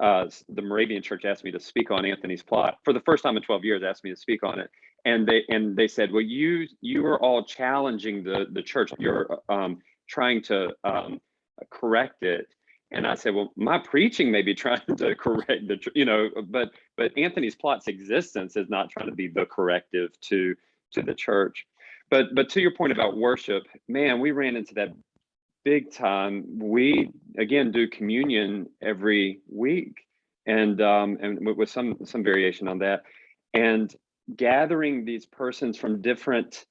S9: the Moravian Church asked me to speak on Anthony's Plot for the first time in 12 years. Asked me to speak on it, and they said, well, you are all challenging the church. You're trying to correct it. And I said, well, my preaching may be trying to correct but Anthony's Plot's existence is not trying to be the corrective to the church. But to your point about worship, man, we ran into that big time. We again do communion every week, and with some variation on that, and gathering these persons from different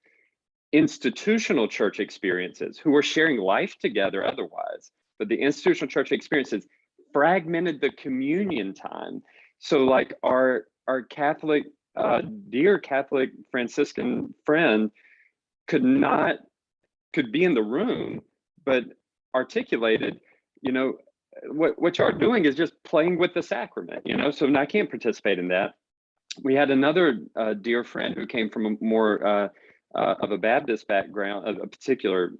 S9: institutional church experiences who were sharing life together otherwise, but the institutional church experiences fragmented the communion time. So like our Catholic dear Catholic Franciscan friend could be in the room, but articulated, you know, what you're doing is just playing with the sacrament, you know, so I can't participate in that. We had another dear friend who came from a more of a Baptist background, a particular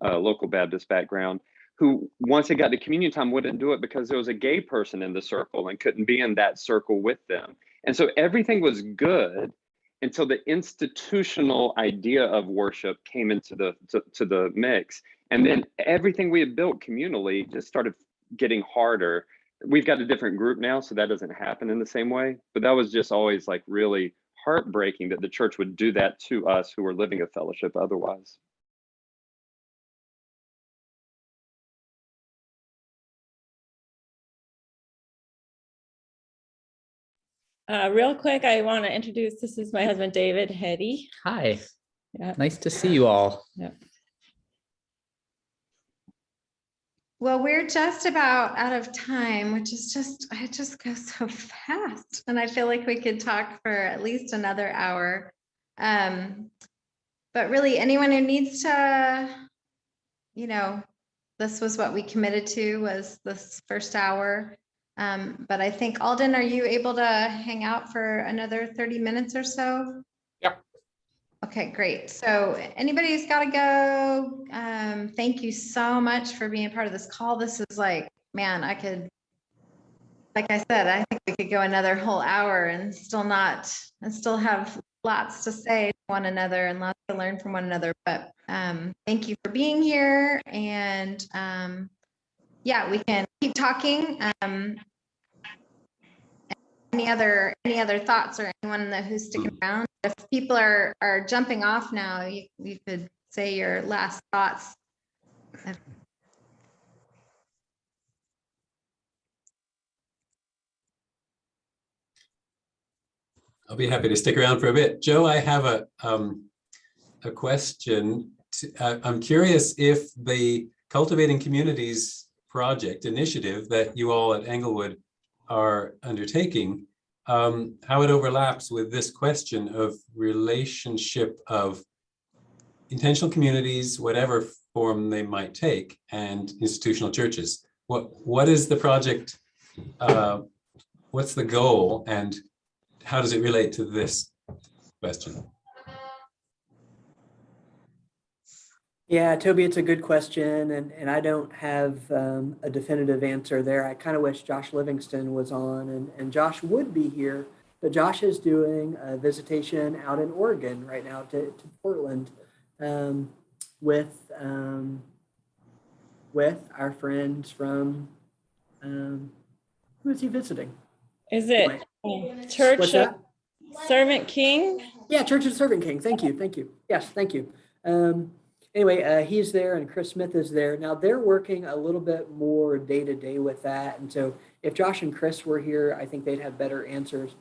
S9: local Baptist background, who once it got to communion time wouldn't do it because there was a gay person in the circle and couldn't be in that circle with them. And so everything was good until the institutional idea of worship came into the mix. And then everything we had built communally just started getting harder. We've got a different group now, so that doesn't happen in the same way. But that was just always like really heartbreaking that the church would do that to us who were living a fellowship otherwise.
S4: Real quick, I want to introduce, this is my husband, David Hetty.
S11: Hi,
S4: Yeah.
S11: nice to see you all.
S4: Yeah.
S1: Well, we're just about out of time, which is it just goes so fast. And I feel like we could talk for at least another hour. But really, anyone who needs to, you know, this was what we committed to, was this first hour. But I think, Alden, are you able to hang out for another 30 minutes or so?
S3: Yeah.
S1: Okay, great. So anybody who's got to go, thank you so much for being a part of this call. This is like, man, like I said, I think we could go another whole hour and still have lots to say to one another and lots to learn from one another. But thank you for being here. And yeah, we can keep talking. Any other thoughts, or anyone who's sticking around? If people are jumping off now, you could say your last thoughts.
S6: I'll be happy to stick around for a bit. Joe, I have a question. I'm curious if the Cultivating Communities project initiative that you all at Englewood are undertaking, how it overlaps with this question of relationship of intentional communities, whatever form they might take, and institutional churches. What is the project? What's the goal, and how does it relate to this question?
S2: Yeah, Toby, it's a good question, and I don't have a definitive answer there. I kind of wish Josh Livingston was on, and Josh would be here, but Josh is doing a visitation out in Oregon right now to Portland with our friends from, who is he visiting?
S4: Is it
S2: Anyway.
S4: Church
S2: What's
S4: of
S2: that?
S4: Servant King?
S2: Yeah, Church of the Servant King. Thank you. Yes, thank you. Anyway, he's there and Chris Smith is there. Now they're working a little bit more day to day with that. And so if Josh and Chris were here, I think they'd have better answers.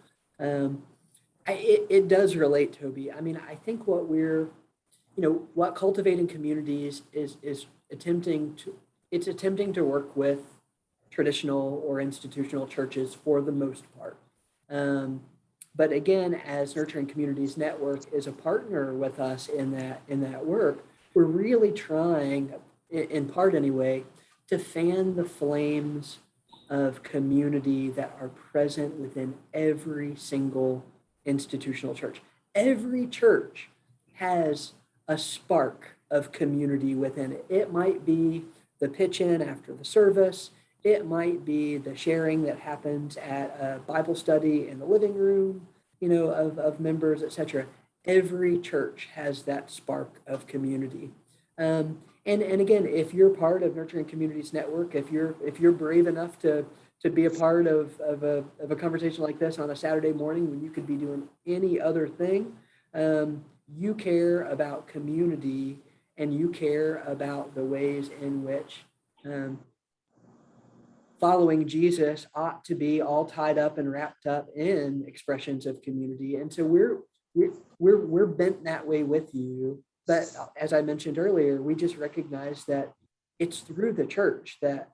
S2: It does relate, Toby. I mean, I think what Cultivating Communities is attempting to work with traditional or institutional churches for the most part. But again, as Nurturing Communities Network is a partner with us in that work, we're really trying, in part anyway, to fan the flames of community that are present within every single institutional church. Every church has a spark of community within it. It might be the pitch in after the service. It might be the sharing that happens at a Bible study in the living room, of members, etc. Every church has that spark of community. And again, if you're part of Nurturing Communities Network, if you're brave enough to be a part of a conversation like this on a Saturday morning when you could be doing any other thing, you care about community and you care about the ways in which following Jesus ought to be all tied up and wrapped up in expressions of community. And so we're bent that way with you. But as I mentioned earlier, we just recognize that it's through the church that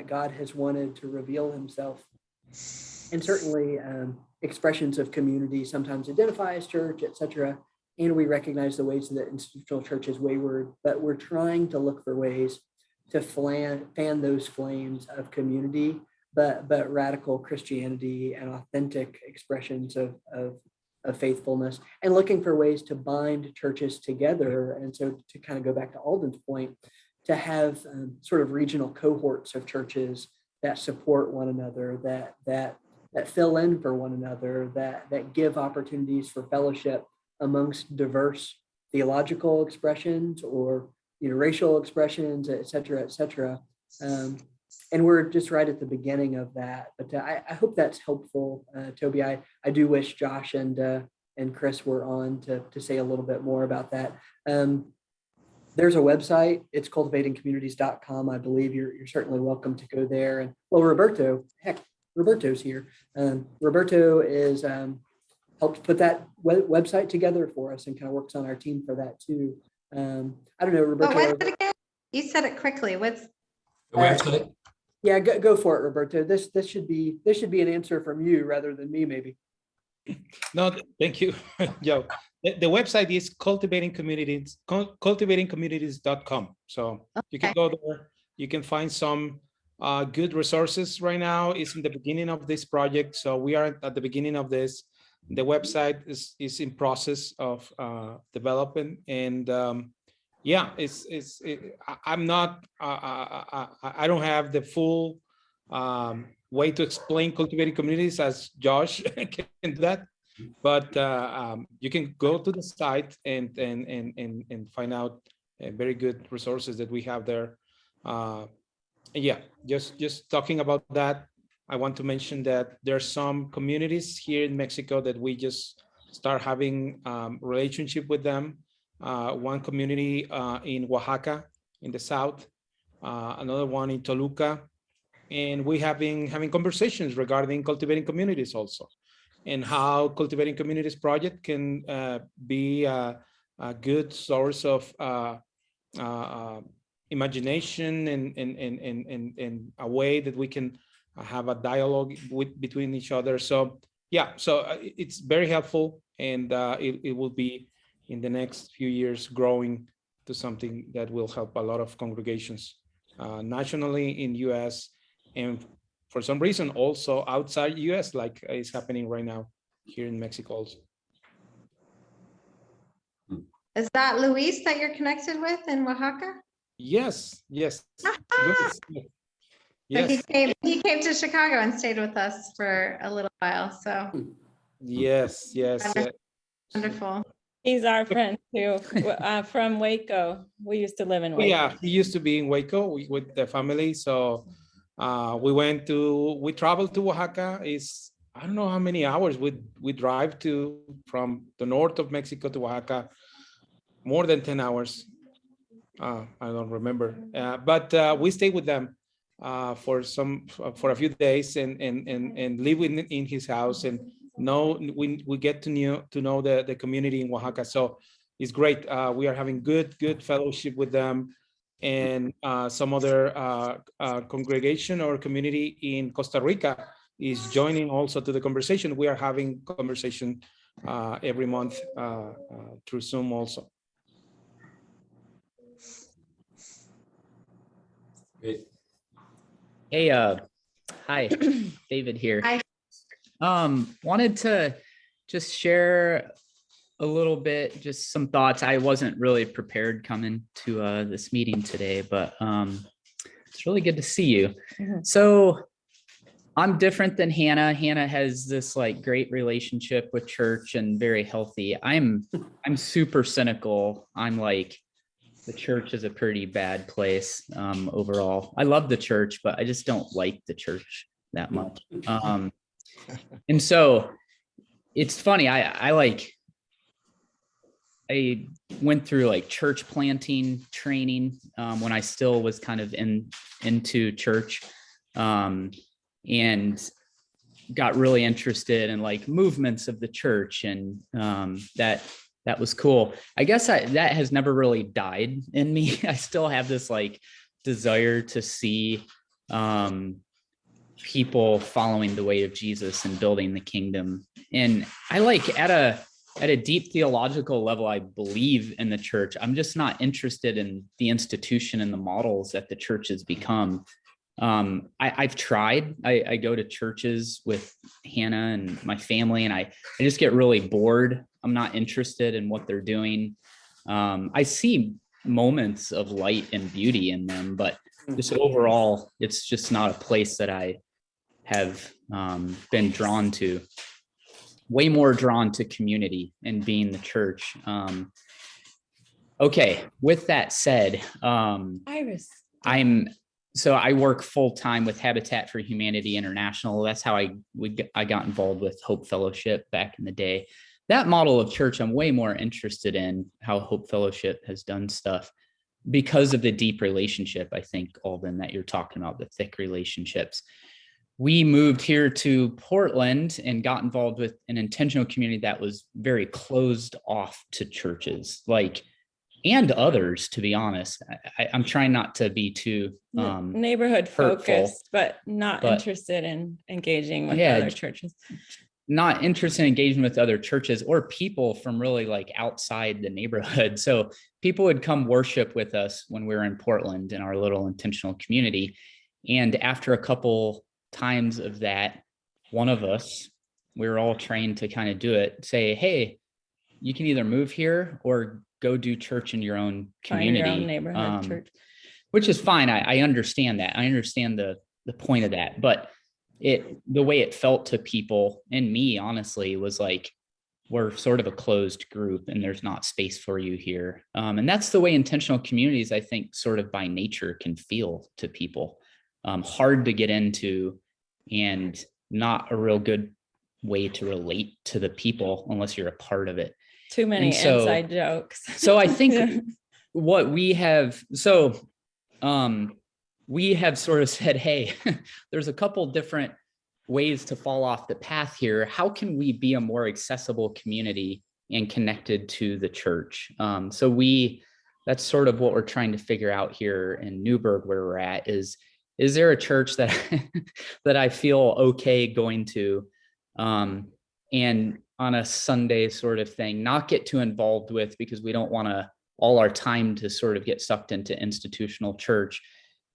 S2: God has wanted to reveal himself. And certainly expressions of community sometimes identify as church, etc. And we recognize the ways that institutional church is wayward, but we're trying to look for ways fan those flames of community, but radical Christianity and authentic expressions of faithfulness, and looking for ways to bind churches together. And so to kind of go back to Alden's point, to have sort of regional cohorts of churches that support one another, that fill in for one another, that give opportunities for fellowship amongst diverse theological expressions or racial expressions, et cetera, et cetera. And we're just right at the beginning of that. But I hope that's helpful, Toby. I do wish Josh and Chris were on to say a little bit more about that. There's a website. It's cultivatingcommunities.com. I believe you're certainly welcome to go there. And well, Roberto's here. Roberto is helped put that website together for us and kind of works on our team for that too. I don't know, Roberto.
S1: What's it again? You said it quickly. What's
S6: The website?
S2: Yeah, go for it, Roberto. This should be an answer from you rather than me, maybe.
S5: No, thank you, Joe. The website is cultivatingcommunities.com. So you can go there. You can find some good resources right now. It's in the beginning of this project. So we are at the beginning of this. The website is in process of development, and I'm not. I don't have the full way to explain cultivating communities as Josh can do that, but you can go to the site and find out very good resources that we have there. Just talking about that, I want to mention that there are some communities here in Mexico that we just start having relationship with them. One community in Oaxaca in the south, another one in Toluca, and we have been having conversations regarding cultivating communities also, and how cultivating communities project can be a good source of imagination and a way that we can have a dialogue between each other. So it's very helpful, and it will be in the next few years growing to something that will help a lot of congregations nationally in US, and for some reason also outside US, like is happening right now here in Mexico also.
S1: Is that Luis that you're connected with in Oaxaca?
S5: Yes.
S1: Yes.
S5: Yes.
S1: So he came to Chicago and stayed with us for a little while. So
S5: Yes.
S1: wonderful.
S4: He's our friend too, from Waco. We used to live in Waco.
S5: Yeah, he used to be in Waco with the family. So we traveled to Oaxaca. I don't know how many hours we drive from the north of Mexico to Oaxaca, more than 10 hours. I don't remember, but we stayed with them for a few days and live in his house, and we get to know the community in Oaxaca. So it's great. We are having good fellowship with them, and some other congregation or community in Costa Rica is joining also to the conversation. We are having conversation every month through Zoom also.
S6: Great.
S11: Hey, hi, David here.
S1: Hi.
S11: Wanted to just share a little bit, just some thoughts. I wasn't really prepared coming to this meeting today, but it's really good to see you.
S4: Mm-hmm.
S11: So I'm different than Hannah. Hannah has this like great relationship with church and very healthy. I'm super cynical. I'm like, the church is a pretty bad place overall. I love the church, but I just don't like the church that much. And so it's funny. I went through like church planting training when I still was kind of into church, and got really interested in like movements of the church, and that was cool. I guess that has never really died in me. I still have this like desire to see people following the way of Jesus and building the kingdom. And I like at at a deep theological level, I believe in the church. I'm just not interested in the institution and the models that the church has become. I've tried. I go to churches with Hannah and my family, and I just get really bored. I'm not interested in what they're doing. I see moments of light and beauty in them, but just overall, it's just not a place that I have been drawn to. Way more drawn to community and being the church. Okay, with that said,
S4: Iris.
S11: I work full time with Habitat for Humanity International. That's how I got involved with Hope Fellowship back in the day. That model of church, I'm way more interested in how Hope Fellowship has done stuff because of the deep relationship, I think, Alden, that you're talking about, the thick relationships. We moved here to Portland and got involved with an intentional community that was very closed off to churches, and others, to be honest. I'm trying not to be too
S4: neighborhood
S11: hurtful,
S4: focused, but not interested in engaging with other churches.
S11: Not interested in engaging with other churches or people from really outside the neighborhood. So people would come worship with us when we were in Portland in our little intentional community. And after a couple times of that, one of us, we were all trained to kind of do it, say, hey, you can either move here or go do church in your own community.
S4: Find your own neighborhood church.
S11: Which is fine. I understand that. I understand the point of that. But the way it felt to people and me, honestly, was like, we're sort of a closed group and there's not space for you here. And that's the way intentional communities, I think, sort of by nature can feel to people. Hard to get into and not a real good way to relate to the people unless you're a part of it.
S4: Too many inside jokes.
S11: So I think what we have, we have sort of said, hey, there's a couple different ways to fall off the path here. How can we be a more accessible community and connected to the church? That's sort of what we're trying to figure out here in Newburgh, where we're at, is there a church that that I feel okay going to, and on a Sunday sort of thing, not get too involved with, because we don't want all our time to sort of get sucked into institutional church,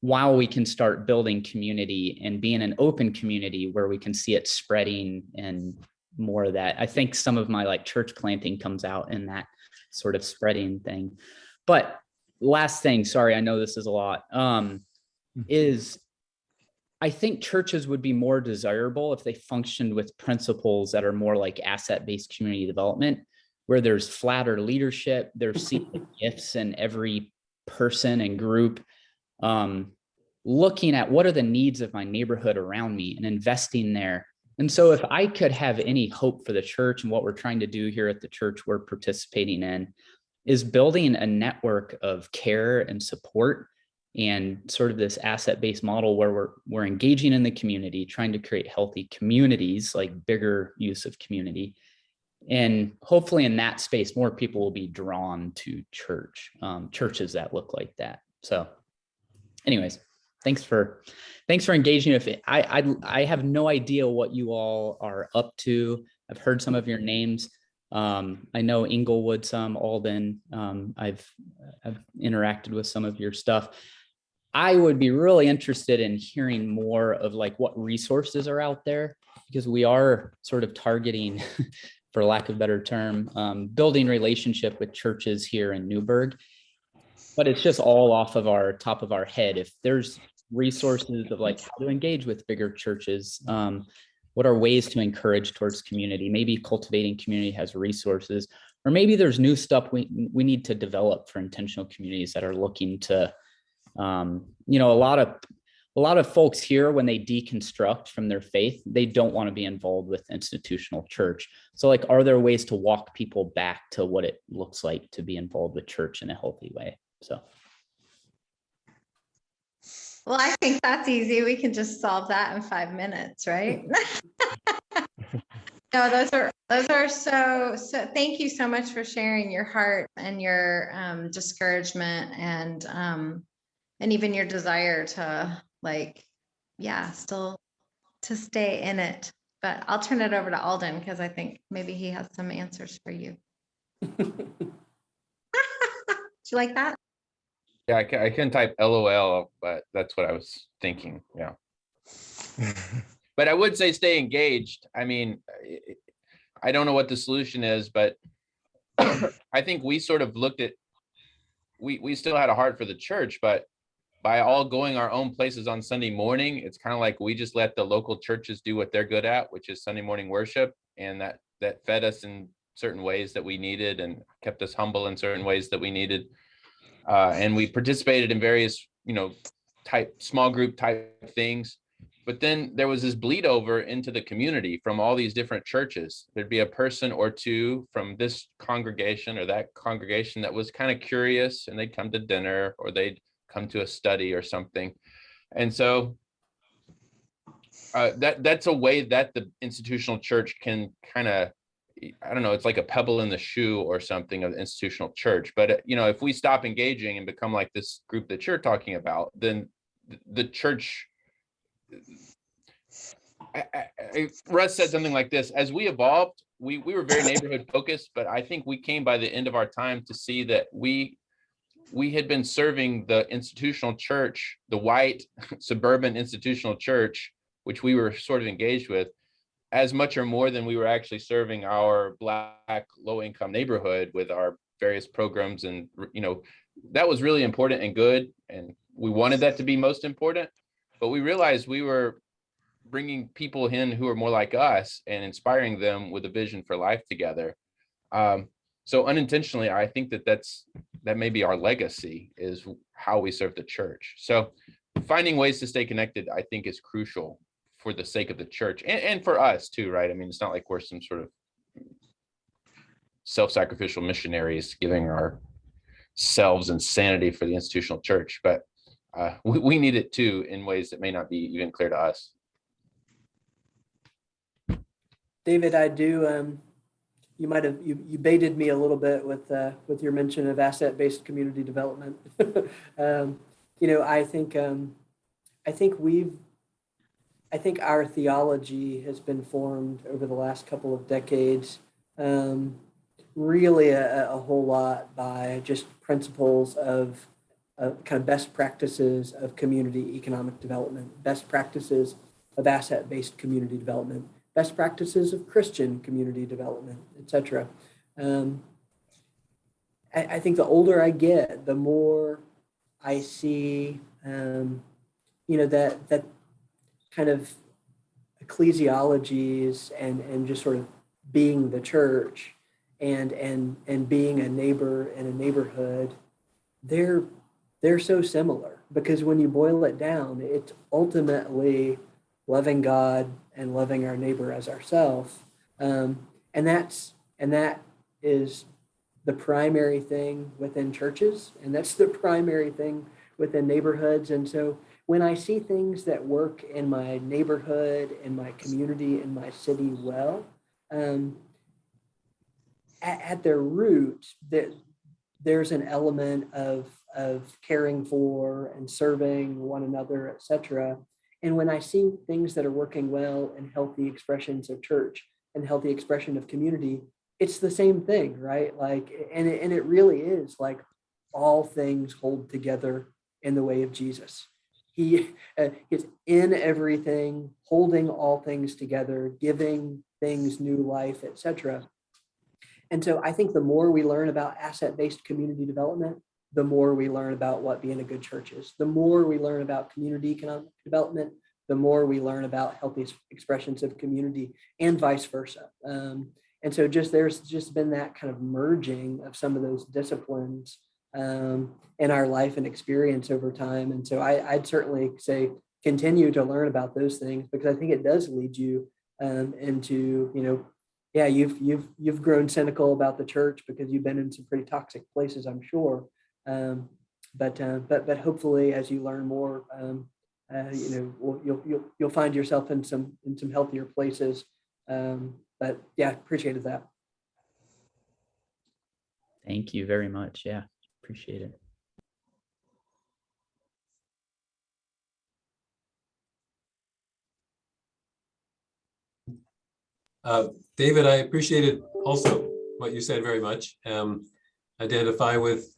S11: while we can start building community and being an open community where we can see it spreading and more of that. I think some of my church planting comes out in that sort of spreading thing. But last thing, sorry, I know this is a lot, is I think churches would be more desirable if they functioned with principles that are more like asset-based community development, where there's flatter leadership, there's secret gifts in every person and group, looking at what are the needs of my neighborhood around me and investing there. And so if I could have any hope for the church, and what we're trying to do here at the church we're participating in, is building a network of care and support and sort of this asset-based model where we're engaging in the community, trying to create healthy communities, bigger use of community. And hopefully in that space, more people will be drawn to churches that look like that. So anyways, thanks for engaging with it. I have no idea what you all are up to. I've heard some of your names. I know Inglewood some, Alden. I've interacted with some of your stuff. I would be really interested in hearing more of what resources are out there, because we are sort of targeting, for lack of a better term, building relationship with churches here in Newburgh. But it's just all off of our top of our head. If there's resources of how to engage with bigger churches, what are ways to encourage towards community? Maybe Cultivating Community has resources, or maybe there's new stuff we need to develop for intentional communities that are looking to, a lot of folks here, when they deconstruct from their faith, they don't want to be involved with institutional church. So are there ways to walk people back to what it looks like to be involved with church in a healthy way? So.
S1: Well, I think that's easy. We can just solve that in 5 minutes, right? No, those are so thank you so much for sharing your heart and your discouragement and even your desire to still to stay in it. but I'll turn it over to Alden because I think maybe he has some answers for you. Do you like that?
S3: Yeah, I can type LOL, but that's what I was thinking. Yeah. But I would say stay engaged. I mean, I don't know what the solution is, but I think we sort of looked at, we still had a heart for the church, but by all going our own places on Sunday morning, it's kind of like we just let the local churches do what they're good at, which is Sunday morning worship. And that fed us in certain ways that we needed and kept us humble in certain ways that we needed. And we participated in various, small group type things. But then there was this bleed over into the community from all these different churches. There'd be a person or two from this congregation or that congregation that was kind of curious, and they'd come to dinner or they'd come to a study or something. And so that's a way that the institutional church can kind of, I don't know, it's like a pebble in the shoe or something of institutional church. But, if we stop engaging and become like this group that you're talking about, then the church, Russ said something like this: as we evolved, we were very neighborhood focused, but I think we came by the end of our time to see that we had been serving the institutional church, the white suburban institutional church, which we were sort of engaged with, as much or more than we were actually serving our Black low-income neighborhood with our various programs. And, that was really important and good. And we wanted that to be most important, but we realized we were bringing people in who are more like us and inspiring them with a vision for life together. So unintentionally, I think that may be our legacy, is how we serve the church. So finding ways to stay connected, I think, is crucial for the sake of the church and for us too, right? I mean, it's not like we're some sort of self-sacrificial missionaries giving ourselves insanity for the institutional church, but we need it too in ways that may not be even clear to us.
S2: David, I do. You might have you baited me a little bit with your mention of asset-based community development. I think our theology has been formed over the last couple of decades, really a whole lot by just principles of kind of best practices of community economic development, best practices of asset-based community development, best practices of Christian community development, etc. I think the older I get, the more I see, that kind of ecclesiologies and just sort of being the church and being a neighbor in a neighborhood, they're so similar, because when you boil it down, it's ultimately loving God and loving our neighbor as ourselves. And that is the primary thing within churches, and that's the primary thing within neighborhoods. And so when I see things that work in my neighborhood, in my community, in my city well, at their root, there's an element of caring for and serving one another, etc. And when I see things that are working well and healthy expressions of church and healthy expression of community, it's the same thing, right? Like, and it really is like all things hold together in the way of Jesus. He is in everything, holding all things together, giving things new life, etc. And so I think the more we learn about asset-based community development, the more we learn about what being a good church is. The more we learn about community economic development, the more we learn about healthy expressions of community, and vice versa. And so there's just been that kind of merging of some of those disciplines in our life and experience over time. And so I'd certainly say continue to learn about those things, because I think it does lead you into, yeah, you've grown cynical about the church because you've been in some pretty toxic places, I'm sure. But hopefully, as you learn more, you'll find yourself in some healthier places. But yeah, appreciated that.
S11: Thank you very much. Yeah, appreciate it.
S6: David, I appreciated also what you said very much. Identify with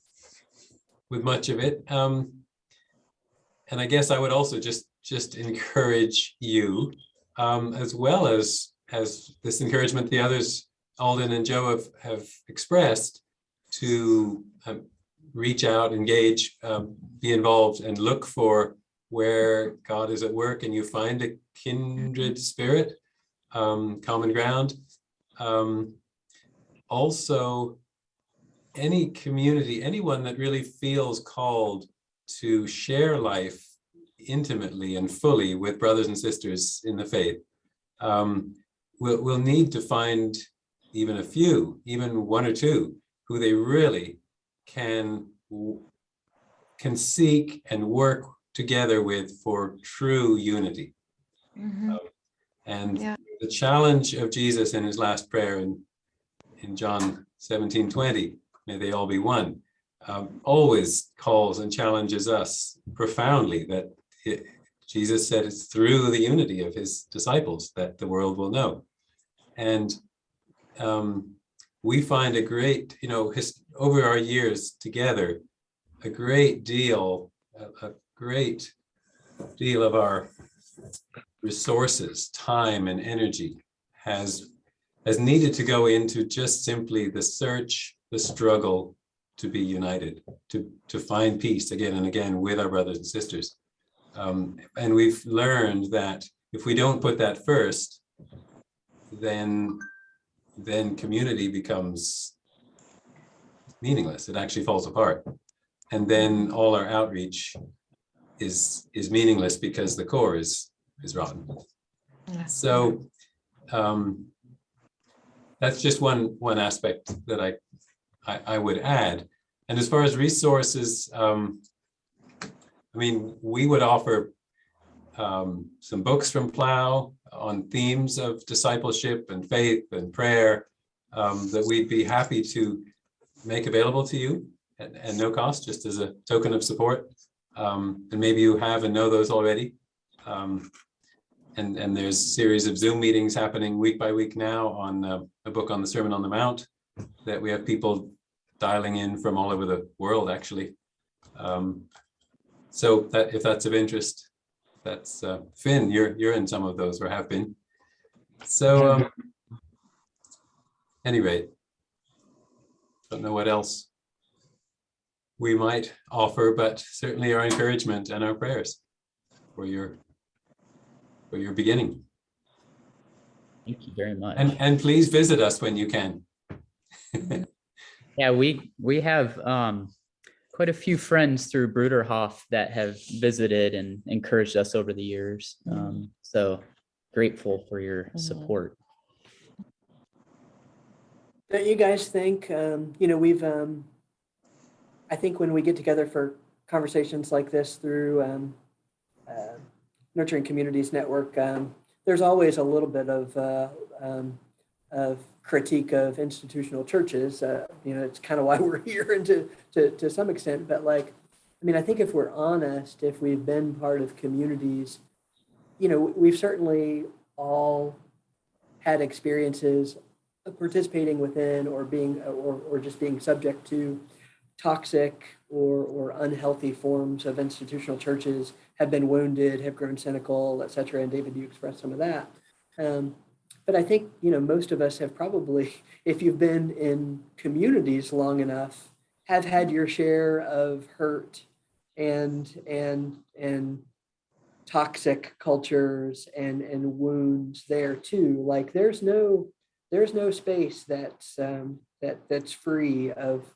S6: much of it. And I guess I would also just encourage you, as well as this encouragement the others, Alden and Joe, have expressed, to reach out, engage, be involved, and look for where God is at work, and you find a kindred spirit, common ground. Also, any community, anyone that really feels called to share life intimately and fully with brothers and sisters in the faith, we'll need to find even a few, even one or two, who they really can seek and work together with for true unity. And
S1: Yeah.
S6: the challenge of Jesus in his last prayer in John 17:20, may they all be one, always calls and challenges us profoundly that Jesus said it's through the unity of his disciples that the world will know. And we find a great, over our years together, a great deal of our resources, time and energy has needed to go into just simply the search, the struggle to be united, to find peace again and again with our brothers and sisters. And we've learned that if we don't put that first, then community becomes meaningless. It actually falls apart. And then all our outreach is meaningless because the core is rotten. So that's just one aspect that I would add. And as far as resources, we would offer some books from Plow on themes of discipleship and faith and prayer that we'd be happy to make available to you at no cost, just as a token of support. And maybe you have and know those already. And there's a series of Zoom meetings happening week by week now on a book on the Sermon on the Mount that we have people dialing in from all over the world, actually. So that if that's of interest, that's Finn, you're in some of those or have been. So anyway, don't know what else we might offer, but certainly our encouragement and our prayers for your beginning.
S11: Thank you very much.
S6: And please visit us when you can.
S11: Yeah, we have quite a few friends through Bruderhof that have visited and encouraged us over the years. So grateful for your support.
S2: Don't you guys think, we've, I think when we get together for conversations like this through Nurturing Communities Network, there's always a little bit of critique of institutional churches. It's kind of why we're here, and to some extent, but I think if we're honest, if we've been part of communities, we've certainly all had experiences of participating within or being or just being subject to toxic or unhealthy forms of institutional churches, have been wounded, have grown cynical, et cetera. And David, you expressed some of that. But I think, most of us have probably, if you've been in communities long enough, have had your share of hurt and toxic cultures and wounds there too. There's no space that's free of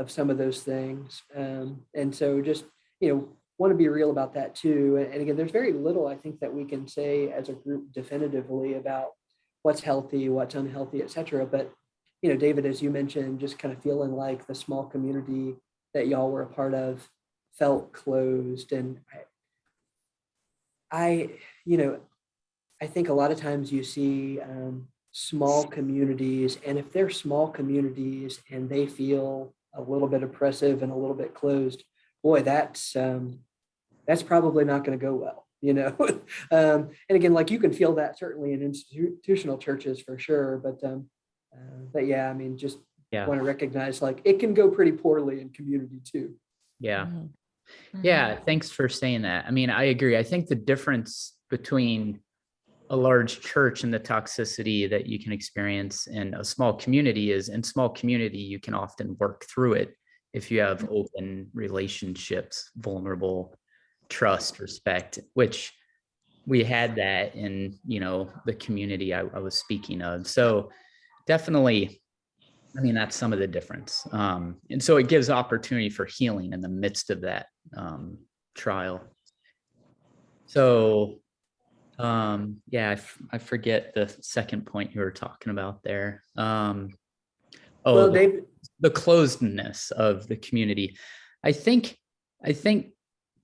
S2: some of those things. And so just, want to be real about that too. And again, there's very little I think that we can say as a group definitively about what's healthy, what's unhealthy, et cetera. But, David, as you mentioned, just kind of feeling like the small community that y'all were a part of felt closed. And I think a lot of times you see small communities, and if they're small communities and they feel a little bit oppressive and a little bit closed, boy, that's probably not going to go well, you know. And again, like you can feel that certainly in institutional churches for sure, but yeah, I mean, just
S11: Yeah.
S2: want to recognize like it can go pretty poorly in community too.
S11: Yeah.
S4: Mhm.
S11: Yeah. Thanks for saying that. I mean, I agree. I think the difference between a large church and the toxicity that you can experience in a small community is in small community, you can often work through it if you have open relationships, vulnerable trust, respect, which we had that in, you know, the community I was speaking of. So definitely, I mean, that's some of the difference. And so it gives opportunity for healing in the midst of that trial. So yeah, I forget the second point you were talking about there.
S2: Well,
S11: The closedness of the community. I think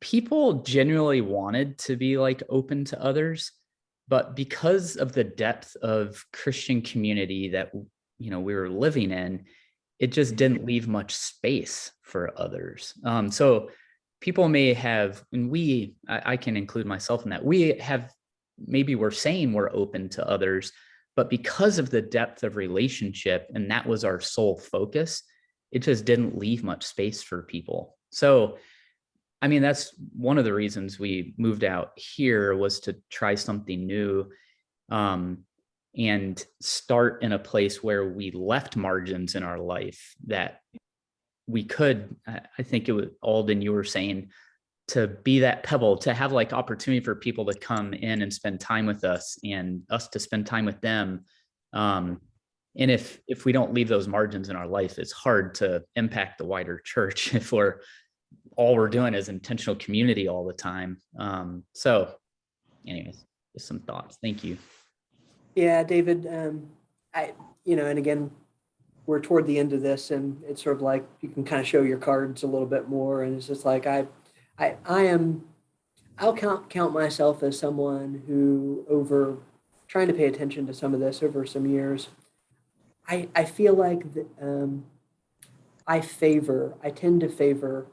S11: people genuinely wanted to be like open to others, but because of the depth of Christian community that, you know, we were living in, it just didn't leave much space for others. So people may have, and I can include myself in that, we have, maybe we're saying we're open to others, but because of the depth of relationship, and that was our sole focus, it just didn't leave much space for people. So, I mean, that's one of the reasons we moved out here, was to try something new, and start in a place where we left margins in our life that we could, I think it was Alden, you were saying, to be that pebble, to have like opportunity for people to come in and spend time with us and us to spend time with them. And if we don't leave those margins in our life, it's hard to impact the wider church if all we're doing is intentional community all the time. So anyways, just some thoughts. Thank you.
S2: Yeah, David, you know, and again, we're toward the end of this, and it's sort of like you can kind of show your cards a little bit more, and it's just like I'll count myself as someone who, over trying to pay attention to some of this over some years, I feel like I tend to favor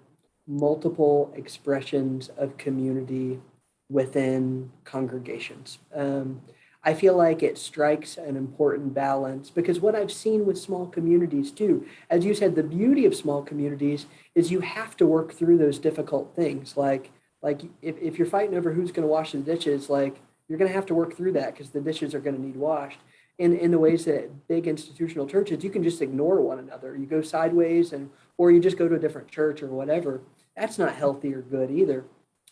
S2: multiple expressions of community within congregations. I feel like it strikes an important balance, because what I've seen with small communities too, as you said, the beauty of small communities is you have to work through those difficult things. Like if you're fighting over who's going to wash the dishes, like you're going to have to work through that because the dishes are going to need washed. In the ways that big institutional churches, you can just ignore one another. You go sideways, or you just go to a different church or whatever. That's not healthy or good either.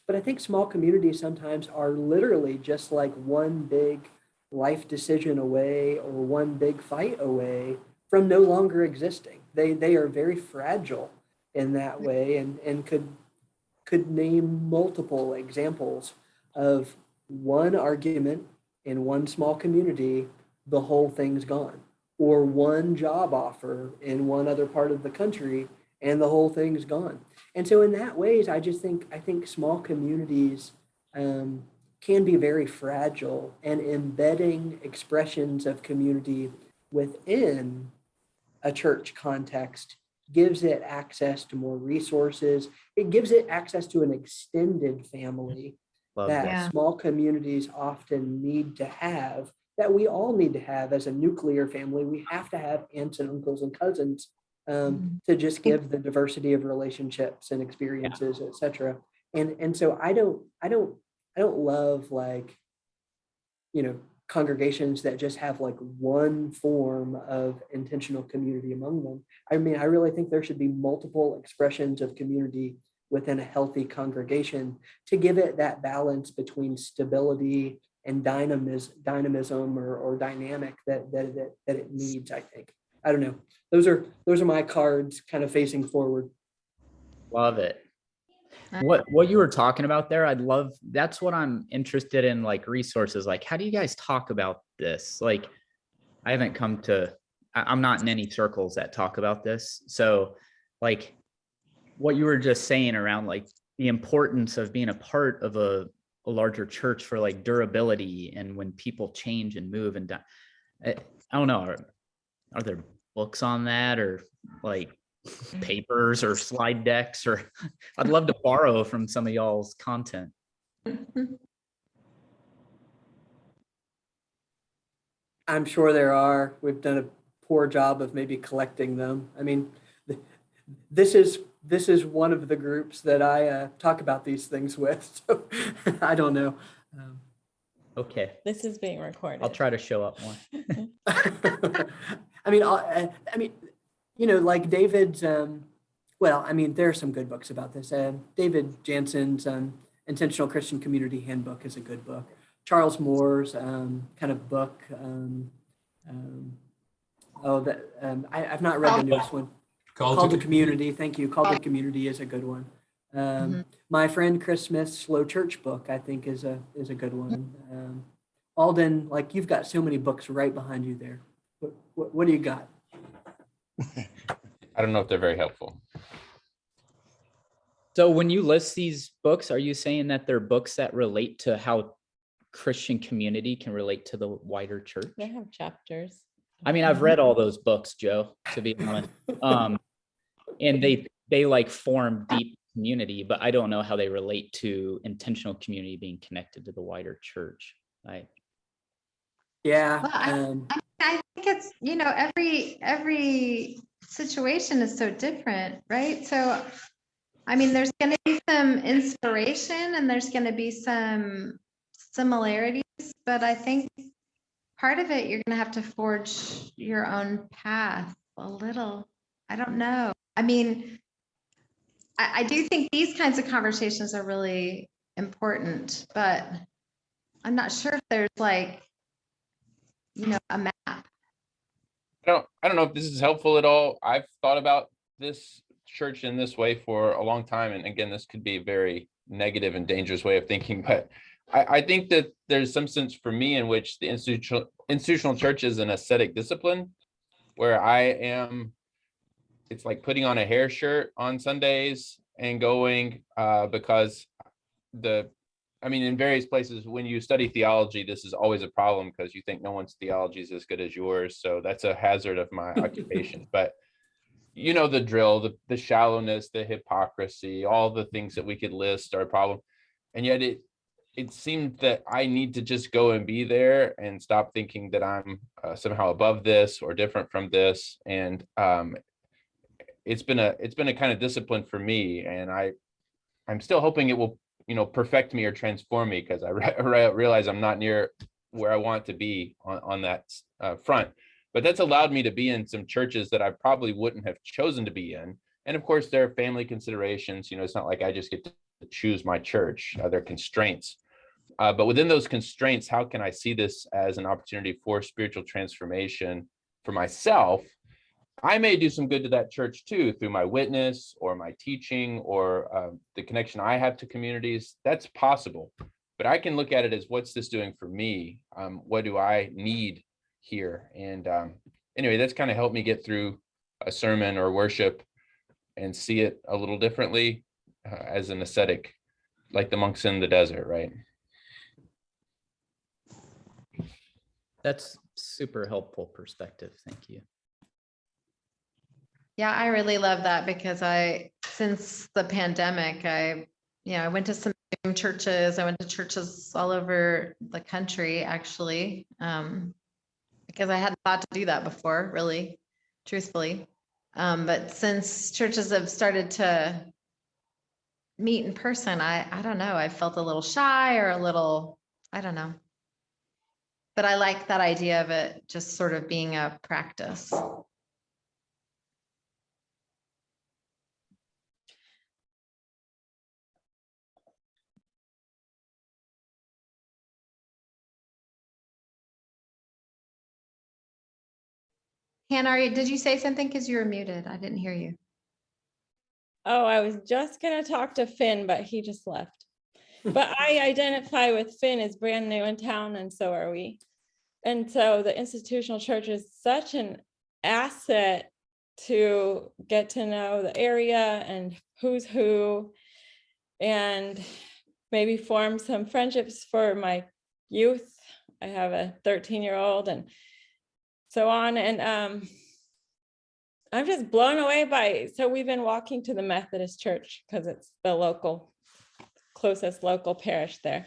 S2: But I think small communities sometimes are literally just like one big life decision away, or one big fight away from no longer existing. They are very fragile in that way, and could name multiple examples of one argument in one small community, the whole thing's gone, or one job offer in one other part of the country and the whole thing's gone. And so in that ways, I think small communities can be very fragile, and embedding expressions of community within a church context gives it access to more resources. It gives it access to an extended family that small communities often need to have, that we all need to have as a nuclear family. We have to have aunts and uncles and cousins to just give the diversity of relationships and experiences, et cetera. And so I don't love, like, you know, congregations that just have like one form of intentional community among them. I mean, I really think there should be multiple expressions of community within a healthy congregation to give it that balance between stability and dynamism or dynamic that it needs, I think. I don't know. Those are my cards kind of facing forward.
S11: Love it. What you were talking about there, that's what I'm interested in, like resources. Like, how do you guys talk about this? Like, I'm not in any circles that talk about this. So like what you were just saying around like the importance of being a part of a larger church for like durability, and when people change and move and I don't know, are there books on that, or like papers or slide decks, or I'd love to borrow from some of y'all's content.
S2: I'm sure there are. We've done a poor job of maybe collecting them. I mean, this is one of the groups that I talk about these things with. So I don't know.
S11: Okay,
S4: This is being recorded.
S11: I'll try to show up more.
S2: I mean, you know, like David's. Well, I mean, there are some good books about this. David Jansen's Intentional Christian Community Handbook is a good book. Charles Moore's kind of book. I've not read the newest one. Called to Community. Thank you. Called to Community is a good one. My friend Chris Smith's Slow Church book, I think, is a good one. Alden, like, you've got so many books right behind you there. What do you got?
S3: I don't know if they're very helpful.
S11: So when you list these books, are you saying that they're books that relate to how Christian community can relate to the wider church?
S4: They have chapters.
S11: I mean, I've read all those books, Joe, to be honest. And they like form deep community, but I don't know how they relate to intentional community being connected to the wider church.
S2: Yeah.
S1: Well, I think it's, you know, every situation is so different, right? So, I mean, there's going to be some inspiration and there's going to be some similarities, but I think part of it, you're going to have to forge your own path a little. I don't know. I mean, I do think these kinds of conversations are really important, but I'm not sure if there's like, you know, a map.
S3: I don't know if this is helpful at all. I've thought about this church in this way for a long time. And again, this could be a very negative and dangerous way of thinking, but I think that there's some sense for me in which the institutional church is an ascetic discipline where it's like putting on a hair shirt on Sundays and going because in various places, when you study theology, this is always a problem because you think no one's theology is as good as yours. So that's a hazard of my occupation. But you know the drill, the shallowness, the hypocrisy, all the things that we could list are a problem. And yet it seemed that I need to just go and be there and stop thinking that I'm somehow above this or different from this. And it's been a kind of discipline for me, and I'm still hoping it will, you know, perfect me or transform me, because I realize I'm not near where I want to be on that front. But that's allowed me to be in some churches that I probably wouldn't have chosen to be in. And of course, there are family considerations. You know, it's not like I just get to choose my church. There are constraints. But within those constraints, how can I see this as an opportunity for spiritual transformation for myself? I may do some good to that church too, through my witness or my teaching or the connection I have to communities. That's possible. But I can look at it as, what's this doing for me? What do I need here? And anyway, that's kind of helped me get through a sermon or worship and see it a little differently as an ascetic, like the monks in the desert, right?
S11: That's super helpful perspective. Thank you.
S1: Yeah, I really love that because since the pandemic, I went to some Zoom churches. I went to churches all over the country, actually, because I hadn't thought to do that before, really, truthfully. But since churches have started to meet in person, I don't know, I felt a little shy or a little, I don't know. But I like that idea of it just sort of being a practice. Hannah, did you say something? Because you were muted. I didn't hear you.
S4: Oh, I was just going to talk to Finn, but he just left. But I identify with Finn as brand new in town, and so are we. And so the institutional church is such an asset to get to know the area and who's who, and maybe form some friendships for my youth. I have a 13-year-old and so on. And I'm just blown away by, so we've been walking to the Methodist church because it's the closest local parish there.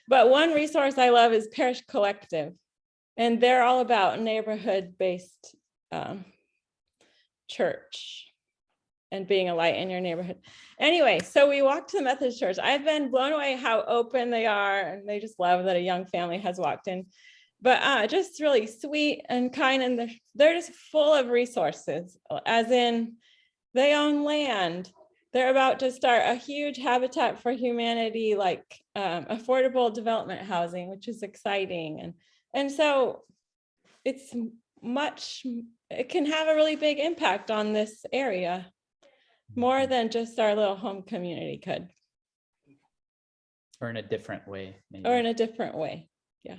S4: But one resource I love is Parish Collective. And they're all about neighborhood-based church and being a light in your neighborhood. Anyway, so we walked to the Methodist Church. I've been blown away how open they are, and they just love that a young family has walked in. But just really sweet and kind, and they're just full of resources, as in they own land. They're about to start a huge Habitat for Humanity, like affordable development housing, which is exciting. And so it's it can have a really big impact on this area, more than just our little home community could.
S11: Or in a different way, maybe.
S4: Or in a different way, yeah.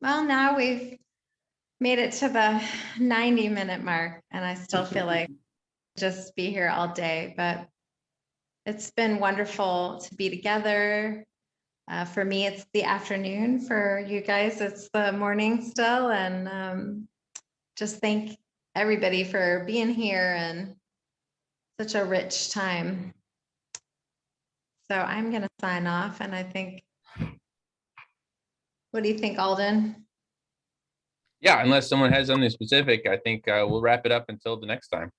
S1: Well, now we've made it to the 90-minute mark, and I still feel like just be here all day, but it's been wonderful to be together. For me, it's the afternoon. For you guys, it's the morning still. And just thank everybody for being here and such a rich time. So I'm going to sign off, and I think, what do you think, Alden?
S3: Yeah, unless someone has something specific, I think we'll wrap it up until the next time.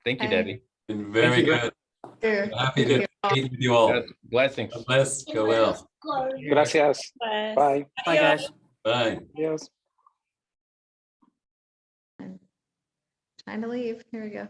S3: Thank you,
S1: Okay.
S3: Debbie.
S6: Been very good. Happy to meet with you all.
S3: Blessings.
S6: God bless. Go well.
S12: Gracias.
S4: Bye.
S12: Bye.
S2: Bye, guys.
S6: Bye.
S12: Adios.
S1: Trying to leave. Here we go.